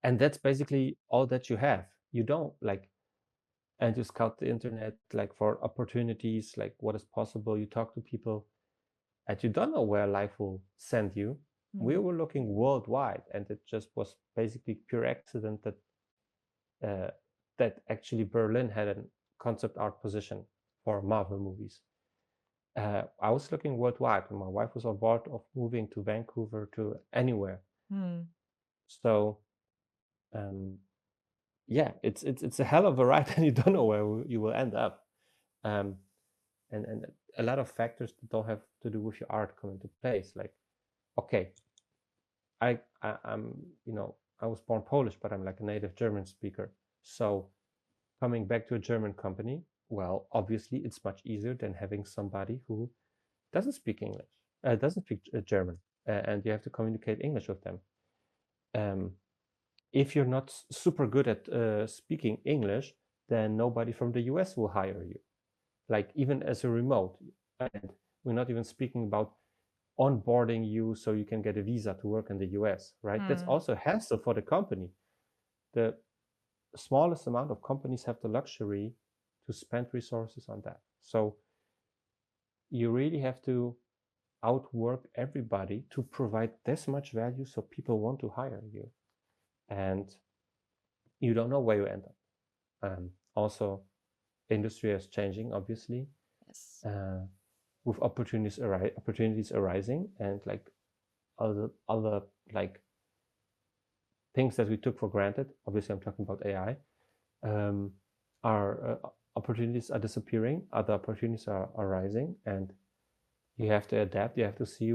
B: And that's basically all that you have. You don't like, and you scout the internet like for opportunities, like what is possible. You talk to people and you don't know where life will send you. We
A: Mm.
B: were looking worldwide, and it just was basically pure accident uh, that actually Berlin had a concept art position for Marvel movies. I was looking worldwide, and my wife was on board of moving to Vancouver to anywhere.
A: Mm.
B: So um, yeah, it's a hell of a ride, and you don't know where you will end up. Um, and a lot of factors that don't have to do with your art come into place. Like, okay, I'm I was born Polish, but I'm like a native German speaker. So coming back to a German company, well, obviously it's much easier than having somebody who doesn't speak English, doesn't speak German, and you have to communicate English with them. Um, if you're not super good at speaking English, then nobody from the US will hire you, like even as a remote. And we're not even speaking about onboarding you so you can get a visa to work in the US, right? That's
A: Mm.
B: also a hassle for the company. The smallest amount of companies have the luxury to spend resources on that. So you really have to outwork everybody to provide this much value so people want to hire you. And you don't know where you end up. Also, industry is changing, obviously,
A: Yes.
B: uh, with opportunities arising, and like other like things that we took for granted. Obviously, I'm talking about AI. Um, our opportunities are disappearing. Other opportunities are arising, and you have to adapt. You have to see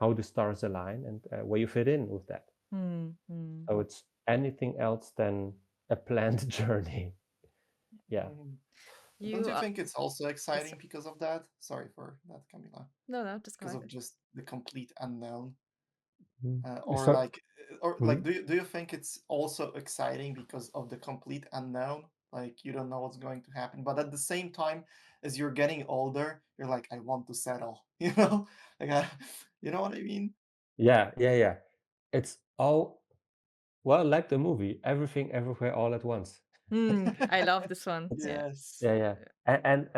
B: how the stars align and where you fit in with that.
A: Mm. Mm.
B: So it's anything else than a planned journey. Yeah.
C: Mhm. But don't
A: You
C: you
A: are.
C: think it's also
A: Yes.
C: exciting because of that? Sorry for that, Camila.
A: No, no, just go
C: Because
A: ahead.
C: of just the complete unknown,
B: Mm.
C: or
B: So,
C: like,
B: mhm.
C: do you think it's also exciting because of the complete unknown? Like you don't know what's going to happen, but at the same time, as you're getting older, you're like, I want to settle. Like you know what I mean?
B: Yeah. It's Oh, well, like the movie, Everything Everywhere All at Once.
A: I love this one.
B: It's
A: Yeah.
C: Yes.
B: yeah. And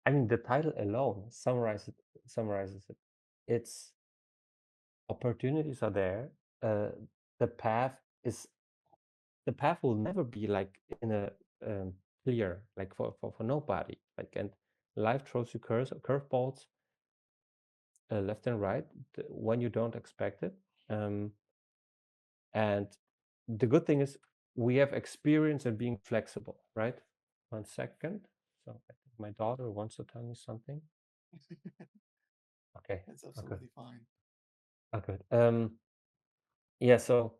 B: I mean the title alone summarizes it. It's opportunities are there. Uh, the path is the path will never be like in a clear like for nobody. Like and life throws you curveballs left and right when you don't expect it. And the good thing is we have experience in being flexible, right? 1 second. So I think my daughter wants to tell me something. Okay.
C: It's
B: Oh, good.
C: absolutely fine.
B: Oh, good. Yeah. So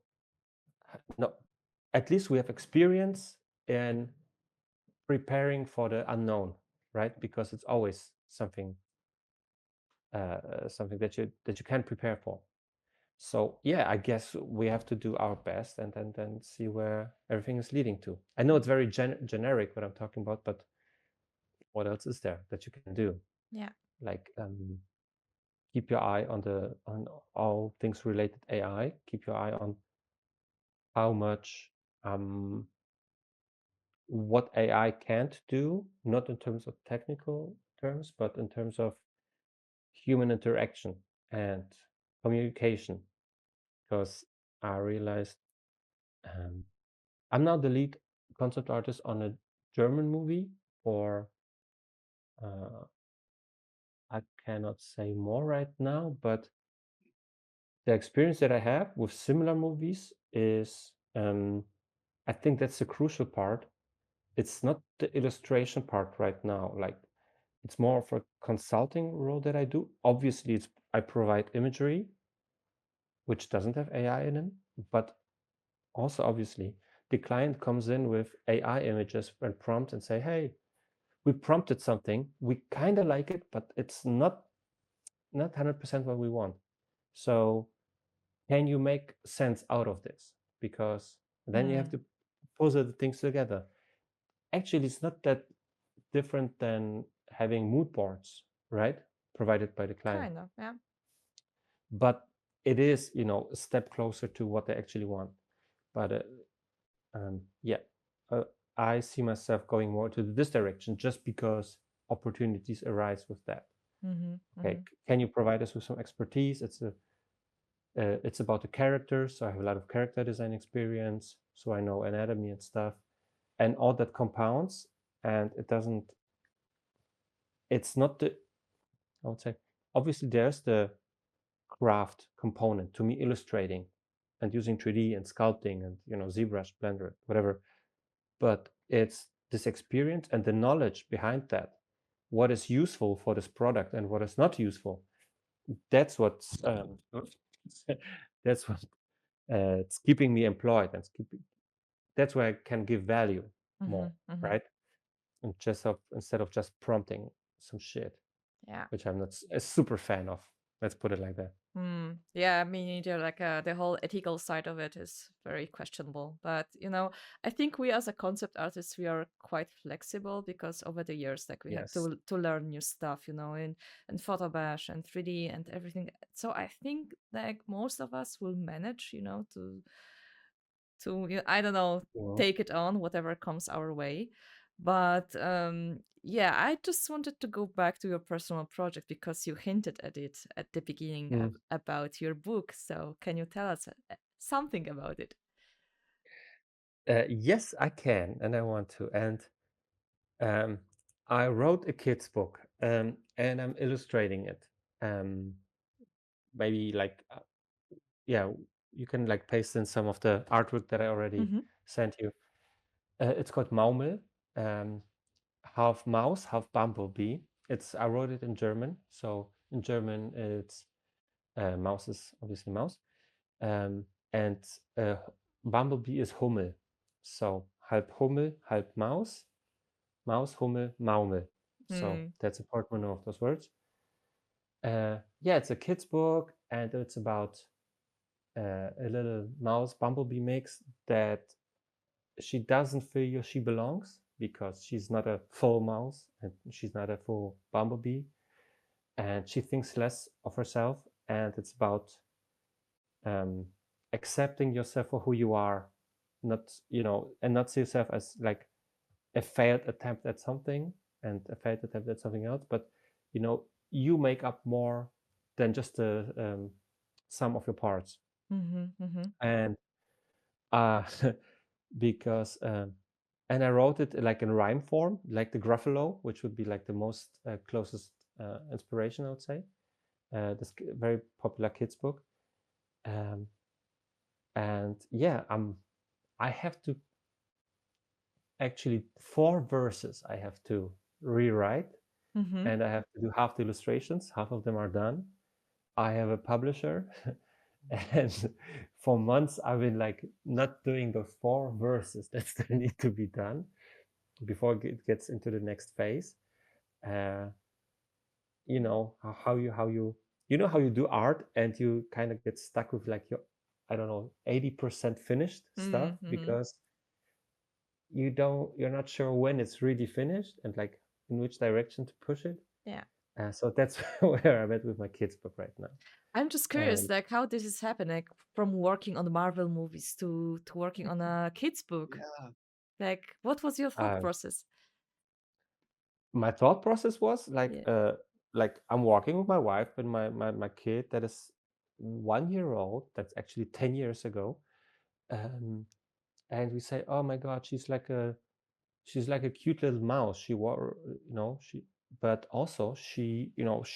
B: no, at least we have experience in preparing for the unknown, right? Because it's always something something that you can't prepare for. So yeah, I guess we have to do our best and then see where everything is leading to. I know it's very generic what I'm talking about, but what else is there that you can do?
A: Yeah.
B: Like keep your eye on all things related AI. Keep your eye on how much what AI can't do, not in terms of technical terms, but in terms of human interaction and communication. Because I realized um, I'm now the lead concept artist on a German movie for uh, I cannot say more right now, but the experience that I have with similar movies is I think that's the crucial part. It's not the illustration part right now. Like it's more of a consulting role that I do. Obviously, it's I provide imagery, which doesn't have AI in it, but also obviously the client comes in with AI images and prompts and say, hey, we prompted something, we kind of like it, but it's not 100% what we want. So can you make sense out of this? Because then you have to puzzle the things together. Actually, it's not that different than having mood boards, right? Provided by the client.
A: Kind of. Yeah.
B: But it is, a step closer to what they actually want. But yeah, uh, I see myself going more to this direction just because opportunities arise with that. Okay, can you provide us with some expertise? It's about the characters, so I have a lot of character design experience, so I know anatomy and stuff, and all that compounds, and it's not I would say, obviously there's the craft component to me illustrating and using 3D and sculpting and ZBrush, Blender, whatever, but it's this experience and the knowledge behind that, what is useful for this product and what is not useful. That's what's that's what it's keeping me employed and that's where I can give value more, right? And instead of just prompting some shit,
A: Yeah.
B: which I'm not a super fan of. Let's put it like that.
A: Yeah, me neither. Like the whole ethical side of it is very questionable. But I think we as a concept artists we are quite flexible because over the years, like we had
B: Yes.
A: to learn new stuff, in Photo Bash and 3D and everything. So I think like most of us will manage, to I don't know,
B: Well,
A: take it on whatever comes our way. But yeah, I just wanted to go back to your personal project because you hinted at it at the beginning about your book. So can you tell us something about it?
B: yes, I can, and I want to. And I wrote a kid's book, and I'm illustrating it. Maybe like, yeah, you can like paste in some of the artwork that I already sent you. It's called Maummel, half mouse, half bumblebee. I wrote it in German, so in German it's mouse is obviously mouse, and bumblebee is Hummel, so halb Hummel, halb mouse, mouse, Hummel, Maummel. So that's a portmanteau of those words. Yeah, it's a kid's book, and it's about a little mouse bumblebee mix that she doesn't feel she belongs because she's not a full mouse and she's not a full bumblebee, and she thinks less of herself. And it's about accepting yourself for who you are, not, and not see yourself as like a failed attempt at something and a failed attempt at something else, but you make up more than just the sum of your parts.
A: Mm-hmm.
B: And uh because and I wrote it like in rhyme form, like the Gruffalo, which would be like the most closest inspiration, I would say. This very popular kids book. um and yeah, I have to actually 4 verses I have to rewrite,
A: Mm-hmm.
B: and I have to do half the illustrations, half of them are done. I have a publisher, and for months I've been like not doing those 4 verses that still need to be done before it gets into the next phase. Uh, how you do art, and you kind of get stuck with like your, I don't know, 80% finished stuff,
A: Mm-hmm.
B: because you're not sure when it's really finished and like in which direction to push it.
A: Yeah.
B: So that's where I'm at with my kids book right now.
A: I'm just curious,
B: And
A: like how this is happening from working on the Marvel movies to working on a kids book.
C: Yeah.
A: Like, what was your thought
B: uh,
A: process?
B: my thought process was
A: Yeah.
B: like I'm walking with my wife and my kid that is 1 year old. That's actually 10 years ago. um, and we say, oh my god, she's like a cute little mouse. She wore, she, but also she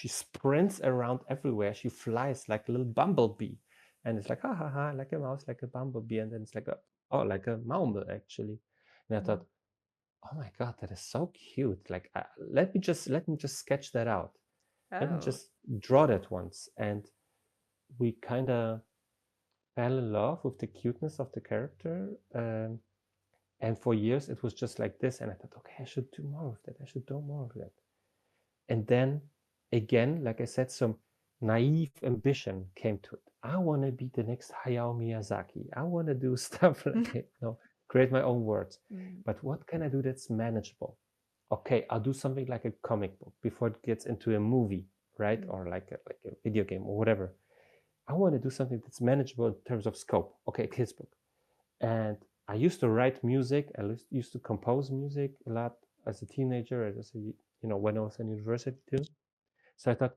B: sprints around everywhere. She flies like a little bumblebee, and it's like, ha ha ha, like a mouse, like a bumblebee. And then it's like like a Maummel actually. And I
A: Mm.
B: thought, oh my god, that is so cute. Like, let me just sketch that out. Let me
A: Oh.
B: just draw that once. And we kind of fell in love with the cuteness of the character. And for years it was just like this, and I thought, okay, I should do more of that. I should do more of that. And then again, like I said, some naive ambition came to it. I want to be the next Hayao Miyazaki. I want to do stuff like, create my own words.
A: Mm.
B: But what can I do that's manageable? Okay, I'll do something like a comic book before it gets into a movie, right?
A: Mm.
B: Or like a video game or whatever. I want to do something that's manageable in terms of scope. Okay, a kids book. And I used to write music. I used to compose music a lot as a teenager, as when I was in university too. So I thought,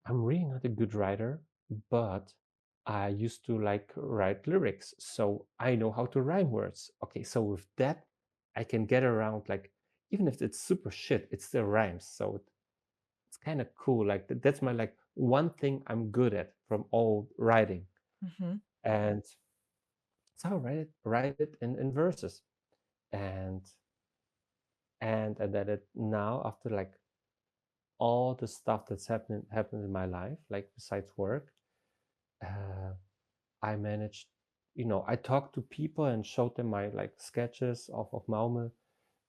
B: I'm really not a good writer, but I used to like write lyrics, so I know how to rhyme words. Okay, so with that, I can get around, like, even if it's super shit, it still rhymes. So it's kind of cool. Like that's my like one thing I'm good at from all writing.
A: Mm-hmm.
B: And so I write it in verses. And and then now, after like all the stuff that's happened in my life, like besides work, uh, I managed, I talked to people and showed them my like sketches of Maummel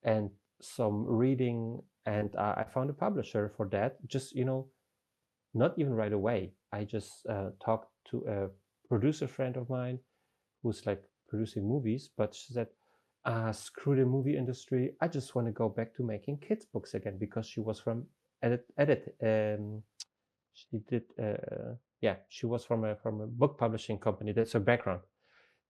B: and some reading, and I found a publisher for that. Just, not even right away. I just talked to a producer friend of mine who's like producing movies, but she said, screw the movie industry. I just want to go back to making kids books again, because she was from edit. She did, yeah, she was from a book publishing company. That's her background.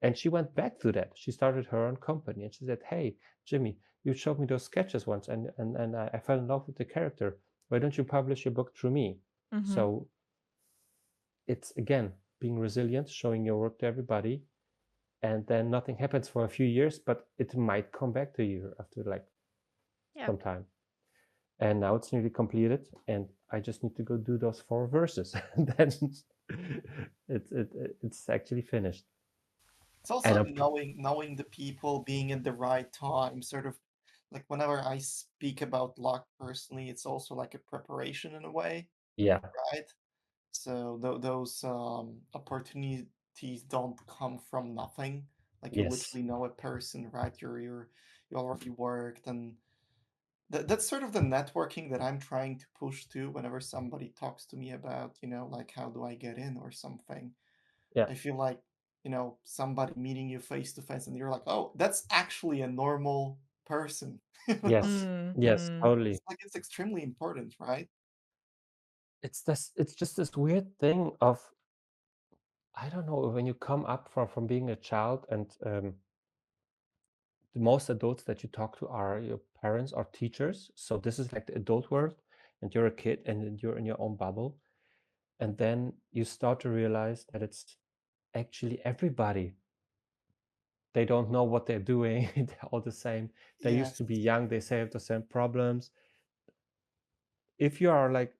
B: And she went back to that. She started her own company, and she said, hey, Jimmy, you showed me those sketches once, and I fell in love with the character. Why don't you publish your book through me?
A: Mm-hmm.
B: So it's, again, being resilient, showing your work to everybody, and then nothing happens for a few years, but it might come back to you after like
A: Yeah.
B: some time. And now it's nearly completed, and I just need to go do those 4 verses, and then it's actually finished.
C: It's
B: And
C: also knowing the people, being in the right time, sort of like whenever I speak about luck personally, it's also like a preparation in a way,
B: yeah,
C: right? So those opportunities don't come from nothing. Like you
B: yes,
C: literally know a person, right? You already worked, and that's sort of the networking that I'm trying to push to whenever somebody talks to me about, like how do I get in or something.
B: yeah,
C: I feel like, somebody meeting you face to face and you're like, oh, that's actually a normal person.
B: yes, yes,
A: Mm-hmm.
B: totally.
C: It's like it's extremely important, right?
B: It's just this weird thing of I don't know, when you come up from being a child, and the most adults that you talk to are your parents or teachers. So this is like the adult world, and you're a kid, and then you're in your own bubble. And then you start to realize that it's actually everybody. They don't know what they're doing. They're all the same. They used
C: Yes.
B: to be young. They say have the same problems. If you are like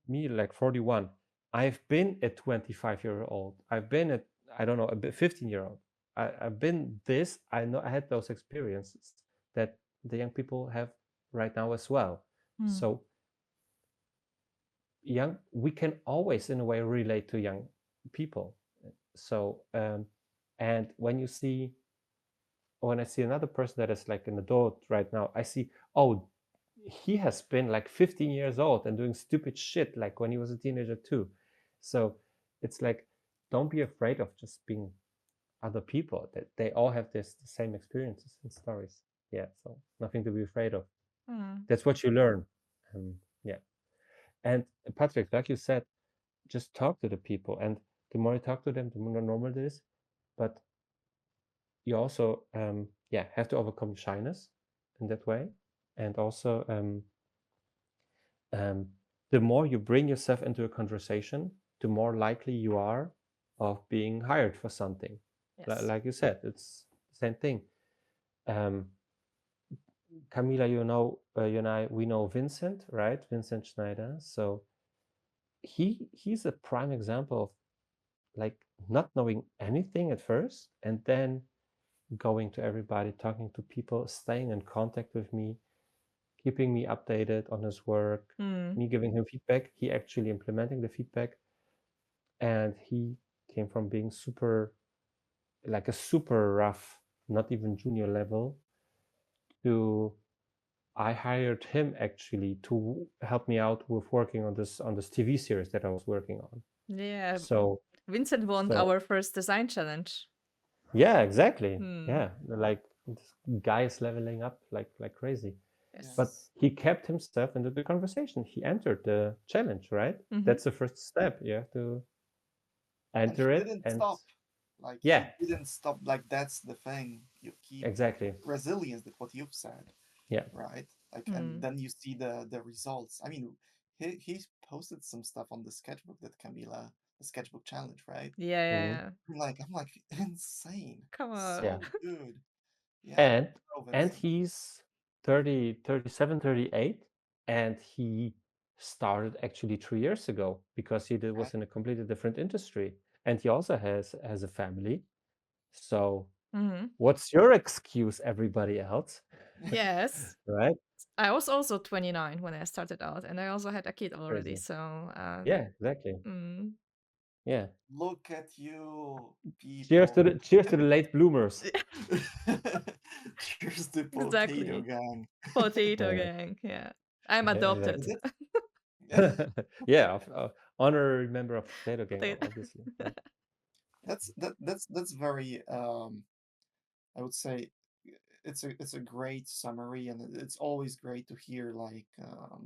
B: me, like 41, I've been a 25-year-old. I've been a, I don't know, a 15-year-old. I've been this. I know I had those experiences that the young people have right now as well.
A: Hmm.
B: So we can always in a way relate to young people. So and when I see another person that is like an adult right now, I see, oh, he has been like 15 years old and doing stupid shit like when he was a teenager too. So it's like, don't be afraid of just being other people. That they all have the same experiences and stories. Yeah, so nothing to be afraid of.
A: Hmm.
B: That's what you learn. Yeah. And Patrick, like you said, just talk to the people, and the more you talk to them, the more normal it is. But you also yeah, have to overcome shyness in that way. And also um, the more you bring yourself into a conversation, the more likely you are of being hired for something.
A: Yes.
B: Like you said, it's the same thing. um, Kamila, you and I, we know Vincent, right? Vincent Schneider. So he's a prime example of like not knowing anything at first, and then going to everybody, talking to people, staying in contact with me, keeping me updated on his work,
A: Hmm.
B: me giving him feedback, he actually implementing the feedback. And he came from being like a super rough, not even junior level, to I hired him actually to help me out with working on this TV series that I was working on.
A: Yeah.
B: So
A: Vincent won
B: so
A: our first design challenge.
B: yeah, exactly.
A: Hmm.
B: Yeah, like this guy is leveling up like crazy.
A: Yes.
B: But
C: Yes.
B: he kept himself into the conversation. He entered the challenge, right?
A: Mm-hmm.
B: That's the first step. You have to
C: And he
B: enter it,
C: didn't
B: and
C: stop. Like
B: yeah,
C: he didn't stop. Like that's the thing. You keep
B: exactly.
C: resilience. That's what you've said,
B: Yeah.
C: right? Like, and
A: Hmm.
C: then you see the results. I mean, he posted some stuff on the sketchbook that Camila, the sketchbook challenge, right?
A: Yeah, yeah,
B: Mhm.
A: yeah.
C: I'm like insane,
A: Come on.
B: Yeah.
C: so good. Yeah,
B: and
C: so
B: and
C: Vincent.
B: he's 30, 37, 38, and he started actually 3 years ago because
C: Right?
B: was in a completely different industry, and he also has a family. So
A: Mm-hmm.
B: what's your excuse, everybody else?
A: Yes.
B: Right?
A: I was also 29 when I started out, and I also had a kid already.
B: Crazy.
A: So,
B: Yeah, exactly.
A: mm,
B: Yeah.
C: Look at you,
B: Cheers to
C: people.
B: the late bloomers.
C: Cheers to potato
A: exactly.
C: gang.
A: Potato
B: Yeah,
A: gang. Yeah. I'm
B: yeah,
A: adopted.
B: exactly.
C: That's
B: Yeah, honorary member of Potato Gang,
A: Potato.
B: obviously. Yeah.
C: that's very I would say it's a great summary, and it's always great to hear like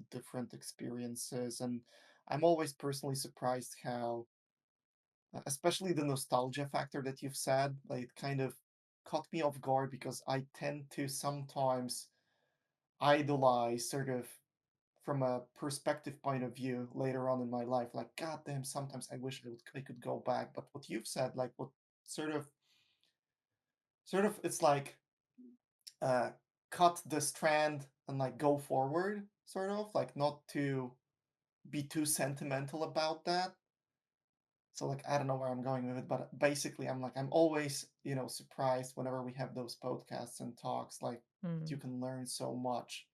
C: different experiences. And I'm always personally surprised how, especially the nostalgia factor that you've said, like it kind of caught me off guard because I tend to sometimes idolize sort of from a perspective point of view later on in my life. Like, goddamn, sometimes I wish I could go back. But what you've said, like what sort of it's like uh cut the strand and like go forward, sort of like not to be too sentimental about that. So like I don't know where I'm going with it, but basically I'm always, surprised whenever we have those podcasts and talks, like you
A: Mm.
C: can learn so much,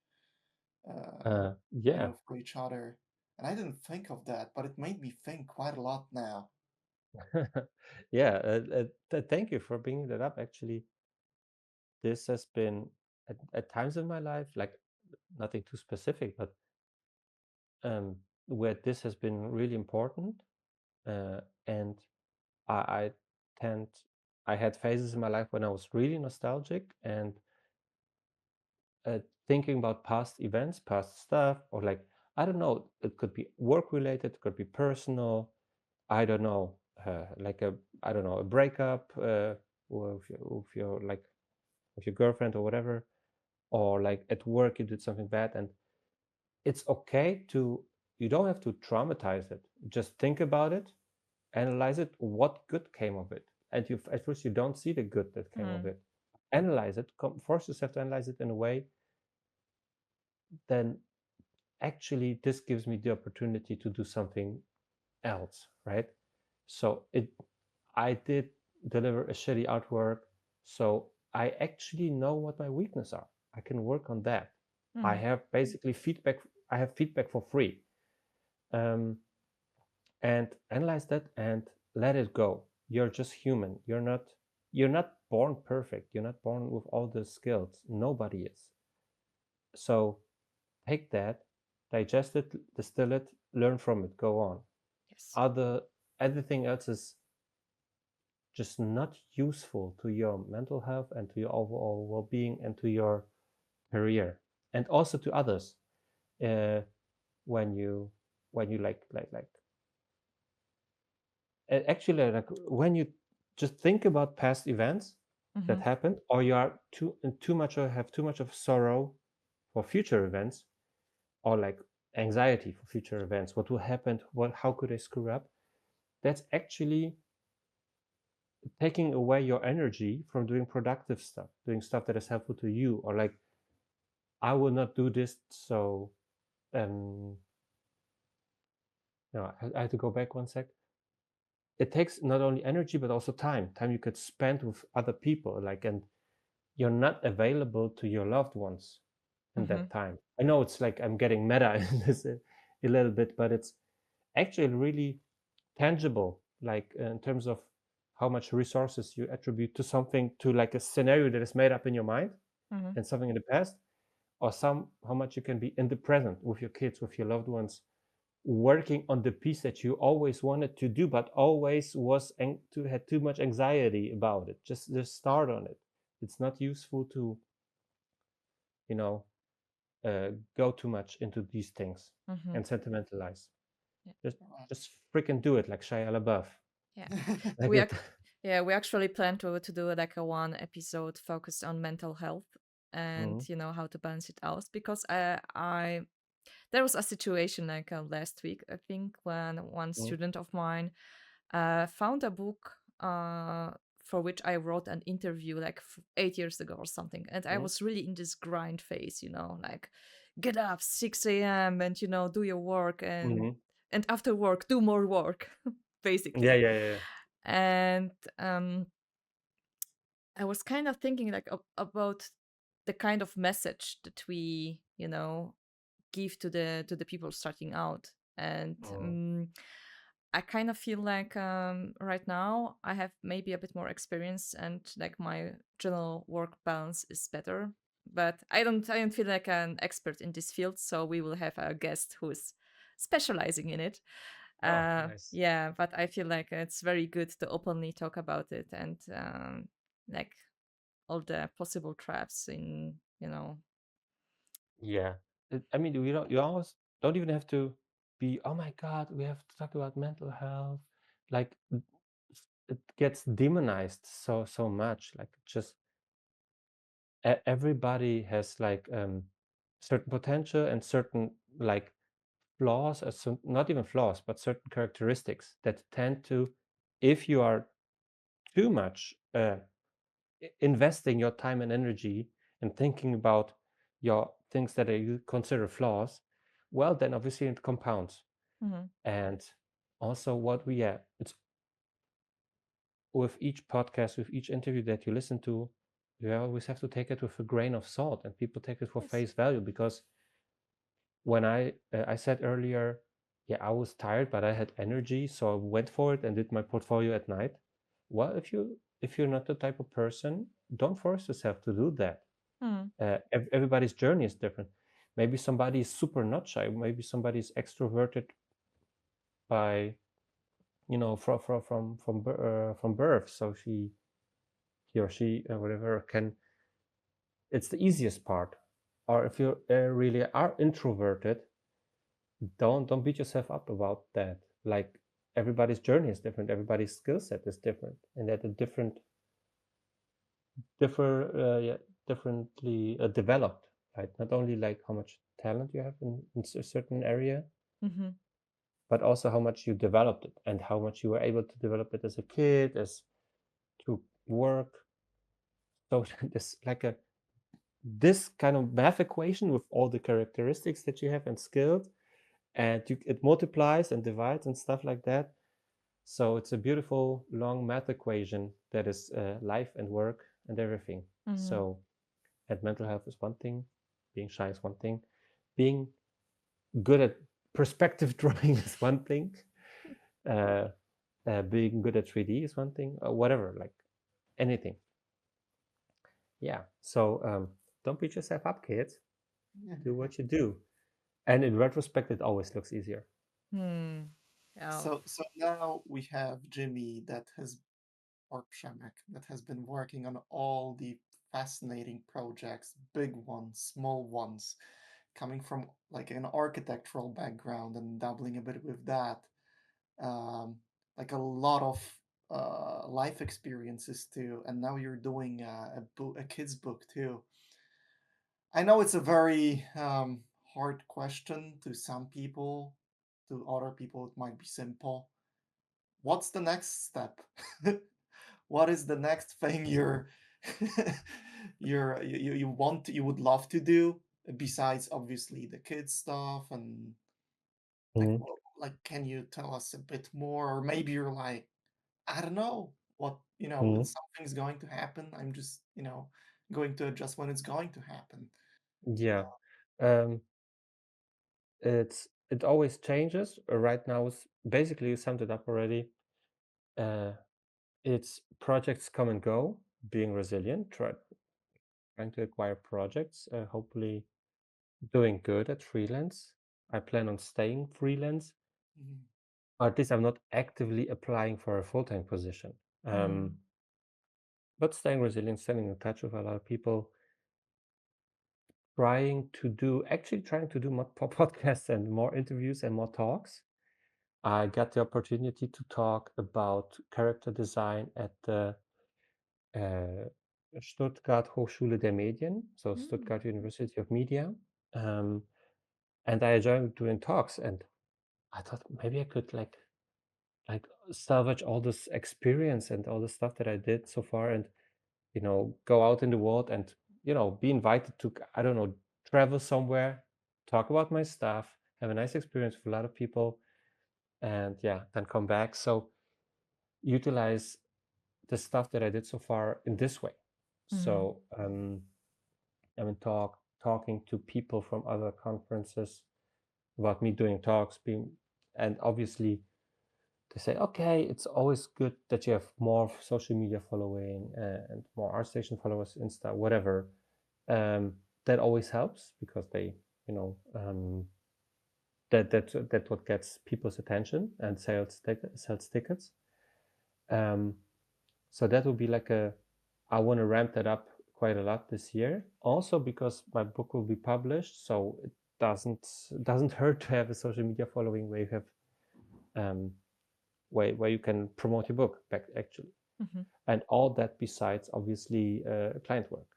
B: Yeah.
C: for each other. And I didn't think of that, but it made me think quite a lot now.
B: Yeah, thank you for bringing that up. Actually, this has been at times in my life, like nothing too specific, but um, where this has been really important. And I tend, I had phases in my life when I was really nostalgic and thinking about past events, past stuff, or like, I don't know, it could be work related, it could be personal, I don't know. like a, I don't know, a breakup with your like with your girlfriend or whatever, or like at work you did something bad, and it's okay to, you don't have to traumatize it. Just think about it, analyze it, what good came of it. And you, at first you don't see the good that came of
A: Mm.
B: it. Analyze it, force yourself to analyze it in a way, then actually this gives me the opportunity to do something else, right? So I did deliver a shitty artwork, so I actually know what my weaknesses are. I can work on that. I
A: Mm.
B: have basically feedback. I have feedback for free, um, and analyze that and let it go. You're just human. You're not born perfect. You're not born with all the skills. Nobody is. So take that, digest it, distill it, learn from it, go on.
A: Yes.
B: Other Everything else is just not useful to your mental health and to your overall well-being and to your career and also to others. Uh, when you actually like when you just think about past events that
A: Mm-hmm.
B: happened, or you are too much or have too much of sorrow for future events, or like anxiety for future events, what will happen, how could I screw up, that's actually taking away your energy from doing productive stuff, doing stuff that is helpful to you, or like, I will not do this. So, um, no, I have to go back one sec. It takes not only energy but also time you could spend with other people, like, and you're not available to your loved ones in
A: Mm-hmm.
B: that time. I know it's like I'm getting meta in this a little bit, but it's actually really tangible, like in terms of how much resources you attribute to something, to like a scenario that is made up in your mind
A: Mm-hmm.
B: and something in the past, or how much you can be in the present with your kids, with your loved ones, working on the piece that you always wanted to do but always had too much anxiety about it. Just start on it. It's not useful to, you know go too much into these things
A: Mm-hmm.
B: and sentimentalize.
A: Yeah.
B: just just freaking do it, like Shia LaBeouf.
A: Yeah.
B: Like
A: We
B: it.
A: ac- yeah, we actually plan to do like a one episode focused on mental health and
B: Mhm,
A: how to balance it out, because I there was a situation like last week, I think, when one
B: mhm,
A: student of mine found a book for which I wrote an interview like 8 years ago or something. And I
B: mhm,
A: was really in this grind phase, like get up 6 a.m. and, do your work,
B: mhm.
A: and after work, do more work,
B: Yeah,
A: basically.
B: yeah, yeah, yeah.
A: And I was kind of thinking like about the kind of message that we, give to the people starting out. And
B: Mhm,
A: I kind of feel like right now I have maybe a bit more experience and like my general work balance is better. But I don't feel like an expert in this field, so we will have a guest who is specializing in it.
B: oh, nice.
A: Yeah, but I feel like it's very good to openly talk about it and like all the possible traps in,
B: Yeah. I mean, you almost don't even have to be, oh my God, we have to talk about mental health. Like, it gets demonized so much. Like, just everybody has like certain potential and certain like flaws, not even flaws, but certain characteristics that tend to, if you are too much investing your time and energy and thinking about your things that you consider flaws, well, then obviously it compounds.
A: Mhm.
B: And also, it's with each podcast, with each interview that you listen to, you always have to take it with a grain of salt, and people take it for
A: Yes.
B: face value. Because when I said earlier, yeah, I was tired, but I had energy, so I went for it and did my portfolio at night. Well, if you're not the type of person, don't force yourself to do that.
A: Mm.
B: Everybody's journey is different. Maybe somebody is super not shy. Maybe somebody is extroverted by, from birth. So he or she, whatever, can. It's the easiest part. Or if you really are introverted, don't beat yourself up about that. Like, everybody's journey is different, everybody's skill set is different, and at a differently developed, right? Not only like how much talent you have in a certain area,
A: Mm-hmm.
B: but also how much you developed it and how much you were able to develop it as a kid, as to work. So there's like this kind of math equation with all the characteristics that you have and skills, and it multiplies and divides and stuff like that. So it's a beautiful long math equation that is life and work and everything.
A: Mm-hmm.
B: So, and mental health is one thing, being shy is one thing, being good at perspective drawing is one thing, being good at 3D is one thing, whatever, like anything. Yeah. So don't beat yourself up, kids. Do what you do. And in retrospect, it always looks easier.
A: Hmm. Yeah.
C: So now we have Jimmy or Przemek that has been working on all the fascinating projects, big ones, small ones, coming from like an architectural background and dabbling a bit with that. Um, like a lot of life experiences too, and now you're doing a kid's book too. I know it's a very hard question to some people. To other people, it might be simple. What's the next step? What is the next thing you would love to do besides obviously the kids stuff and like
B: Mhm.
C: like can you tell us a bit more, or maybe you're like, I don't know what,
B: Mhm.
C: something's going to happen. I'm just, going to adjust when it's going to happen.
B: Yeah. Um, it always changes. Right now, is basically you summed it up already. Uh, it's projects come and go, being resilient, trying to acquire projects, hopefully doing good at freelance. I plan on staying freelance,
C: Mhm.
B: or at least I'm not actively applying for a full-time position.
A: Mm.
B: But staying resilient, staying in touch with a lot of people, trying to do more podcasts and more interviews and more talks. I got the opportunity to talk about character design at the uh, Stuttgart Hochschule der Medien, so
A: Mm.
B: Stuttgart University of Media. And I enjoyed doing talks, and I thought maybe I could like salvage all this experience and all the stuff that I did so far, and go out in the world and be invited to, I don't know, travel somewhere, talk about my stuff, have a nice experience with a lot of people, and yeah, then come back. So utilize the stuff that I did so far in this way.
A: Mm.
B: So I mean, talking to people from other conferences about me doing talks, and obviously they say, okay, it's always good that you have more social media following and more ArtStation followers, Insta, whatever. That always helps because they, you know, that what gets people's attention and sells tickets. So that will be I want to ramp that up quite a lot this year. Also because my book will be published, so it doesn't hurt to have a social media following where you have where you can promote your book back actually,
A: Mm-hmm.
B: and all that besides obviously client work.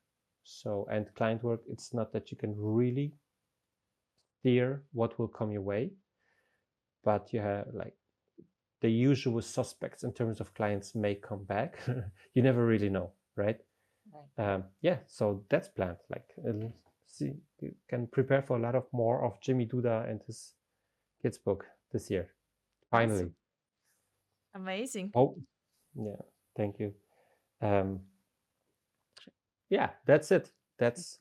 B: So, and client work, it's not that you can really steer what will come your way, but you have like the usual suspects in terms of clients may come back. You never really know, right?
C: Right.
B: Yeah, so that's planned. See, you can prepare for a lot of more of Jimmy Duda and his kids book this year. Finally.
A: Awesome. Amazing.
B: Oh, yeah. Thank you. Um, yeah, that's it. That's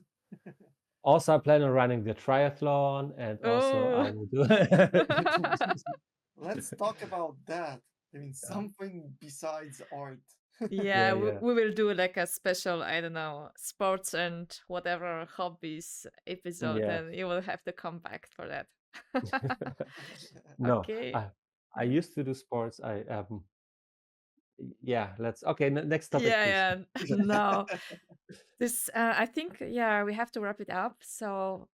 B: also I plan on running the triathlon, and also
A: Oh.
B: I will do.
C: Let's talk about that. I mean,
B: Yeah,
C: something besides art.
A: Yeah,
B: yeah,
A: we,
B: yeah,
A: we will do like a special, I don't know, sports and whatever hobbies episode,
B: yeah.
A: and you will have to come back for that.
B: No,
A: Okay.
B: I used to do sports. Yeah. Next topic,
A: Yeah,
B: please.
A: yeah. No. This I think, yeah, we have to wrap it up. So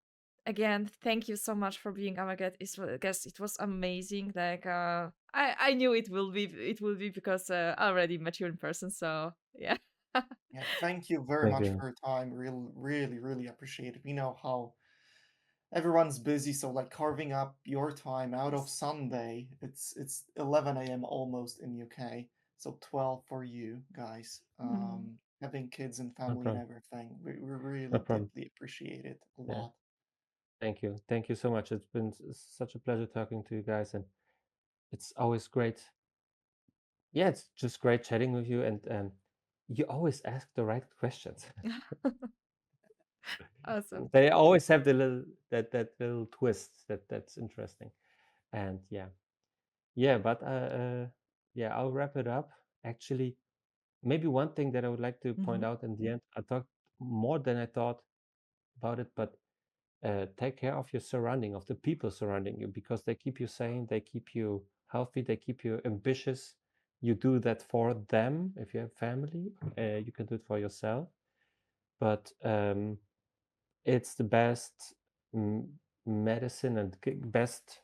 A: again, thank you so much for being our guest. It was amazing. Like I knew it will be because I already met you in person. So yeah.
C: Yeah, thank you very
B: Thank
C: much
B: you.
C: for your time. Really appreciate it. We know how everyone's busy, so like carving up your time out of Sunday, it's 11 a.m. almost in UK, so 12 for you guys.
A: Mm.
C: Having kids and
B: No
C: family and
B: problem.
C: everything, we
B: No
C: really
B: problem.
C: deeply appreciate it a
B: Yeah.
C: lot.
B: Thank you. Thank you so much. It's been such a pleasure talking to you guys, and it's always great. Yeah, it's just great chatting with you, and you always ask the right questions.
A: Awesome.
B: They always have the that little twist that's interesting, and yeah. But yeah, I'll wrap it up. Actually, maybe one thing that I would like to point
A: Mhm.
B: out in the end, I talked more than I thought about it, but take care of your surrounding, of the people surrounding you, because they keep you sane, they keep you healthy, they keep you ambitious. You do that for them. If you have family, you can do it for yourself. But it's the best medicine and best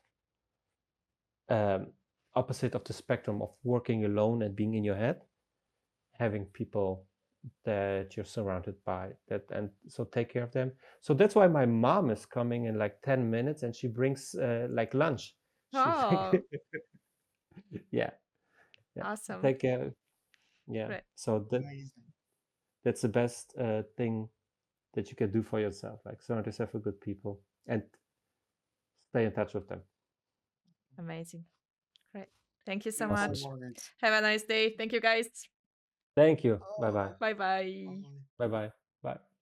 B: um, opposite of the spectrum of working alone and being in your head, having people that you're surrounded by that, and so take care of them. So that's why my mom is coming in like 10 minutes, and she brings like lunch. She
A: Oh,
B: yeah, yeah,
A: awesome.
B: take care. Yeah,
A: Great.
B: so
C: Amazing.
B: that's the best thing that you can do for yourself, like surround yourself with good people and stay in touch with them.
A: Amazing. Great. Thank you so
C: Beautiful
B: Awesome.
A: much.
C: words.
A: Have a nice day. Thank you guys.
B: Thank you. Bye bye.
C: Oh,
A: Bye bye.
C: bye.
B: Bye bye. Bye.